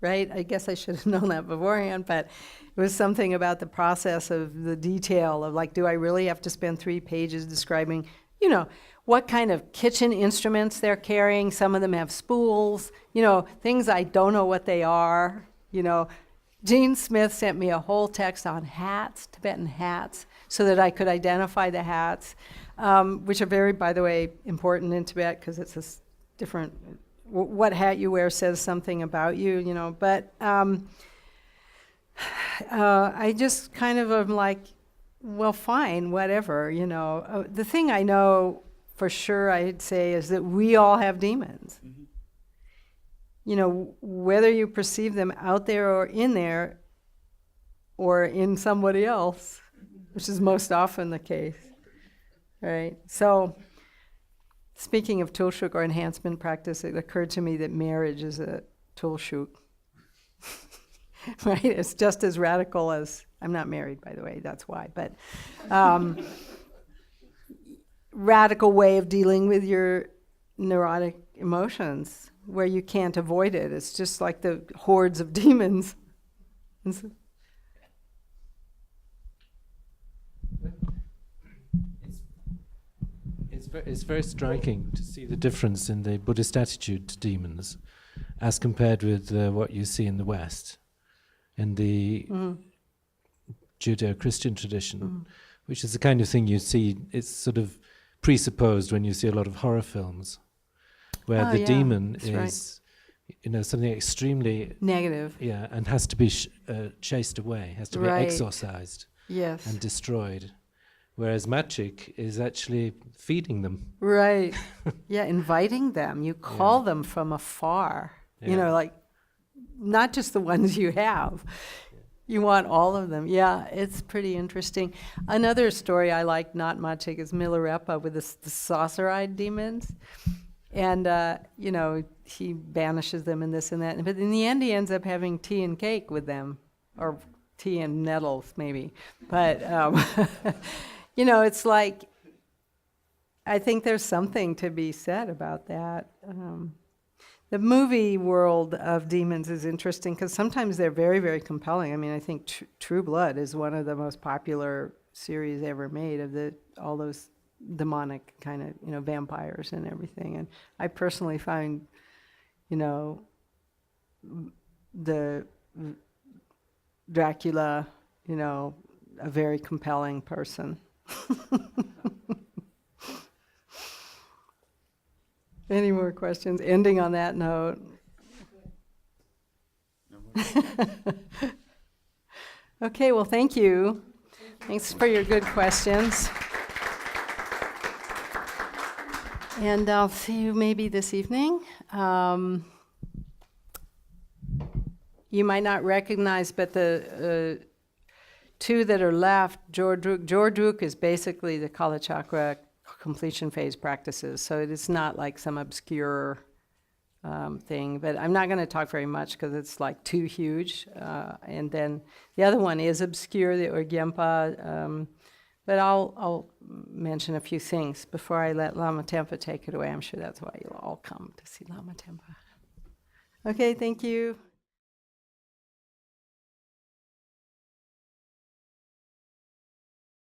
right? I guess I should have known that beforehand, but it was something about the process of the detail of do I really have to spend 3 pages describing, what kind of kitchen instruments they're carrying? Some of them have spools, things I don't know what they are, Jean Smith sent me a whole text on hats, Tibetan hats, so that I could identify the hats, which are very, by the way, important in Tibet because it's a different, what hat you wear says something about you, but I just kind of am like, well, fine, whatever, The thing I know for sure I'd say is that we all have demons. Mm-hmm. Whether you perceive them out there or in somebody else, which is most often the case, right? So, speaking of tulshuk or enhancement practice, it occurred to me that marriage is a tulshuk, right? It's just as radical as, I'm not married, by the way, that's why, but radical way of dealing with your neurotic emotions, where you can't avoid it. It's just like the hordes of demons. It's very striking to see the difference in the Buddhist attitude to demons as compared with what you see in the West, in the Judeo-Christian tradition, which is the kind of thing you see, it's sort of presupposed when you see a lot of horror films, where the demon is, something extremely negative. Yeah, and has to be chased away, has to be exorcised and destroyed. Whereas magic is actually feeding them. Right. Yeah, inviting them. You call them from afar. Not just the ones you have. You want all of them. Yeah, it's pretty interesting. Another story I like, not magic, is Milarepa with the saucer-eyed demons. And, he banishes them and this and that. But in the end, he ends up having tea and cake with them, or tea and nettles, maybe. But, it's like, I think there's something to be said about that. The movie world of demons is interesting because sometimes they're very, very compelling. I mean, I think True Blood is one of the most popular series ever made of all those demonic kind of, vampires and everything. And I personally find, the Dracula, a very compelling person. Any more questions? Ending on that note. Okay, well, thank you. Thanks for your good questions. And I'll see you maybe this evening. You might not recognize, but the two that are left, Jordruk is basically the Kala Chakra completion phase practices. So it is not like some obscure thing. But I'm not going to talk very much because it's like too huge. And then the other one is obscure, the Orgyempa. But I'll mention a few things before I let Lama Tempa take it away. I'm sure that's why you'll all come to see Lama Tempa. Okay, thank you.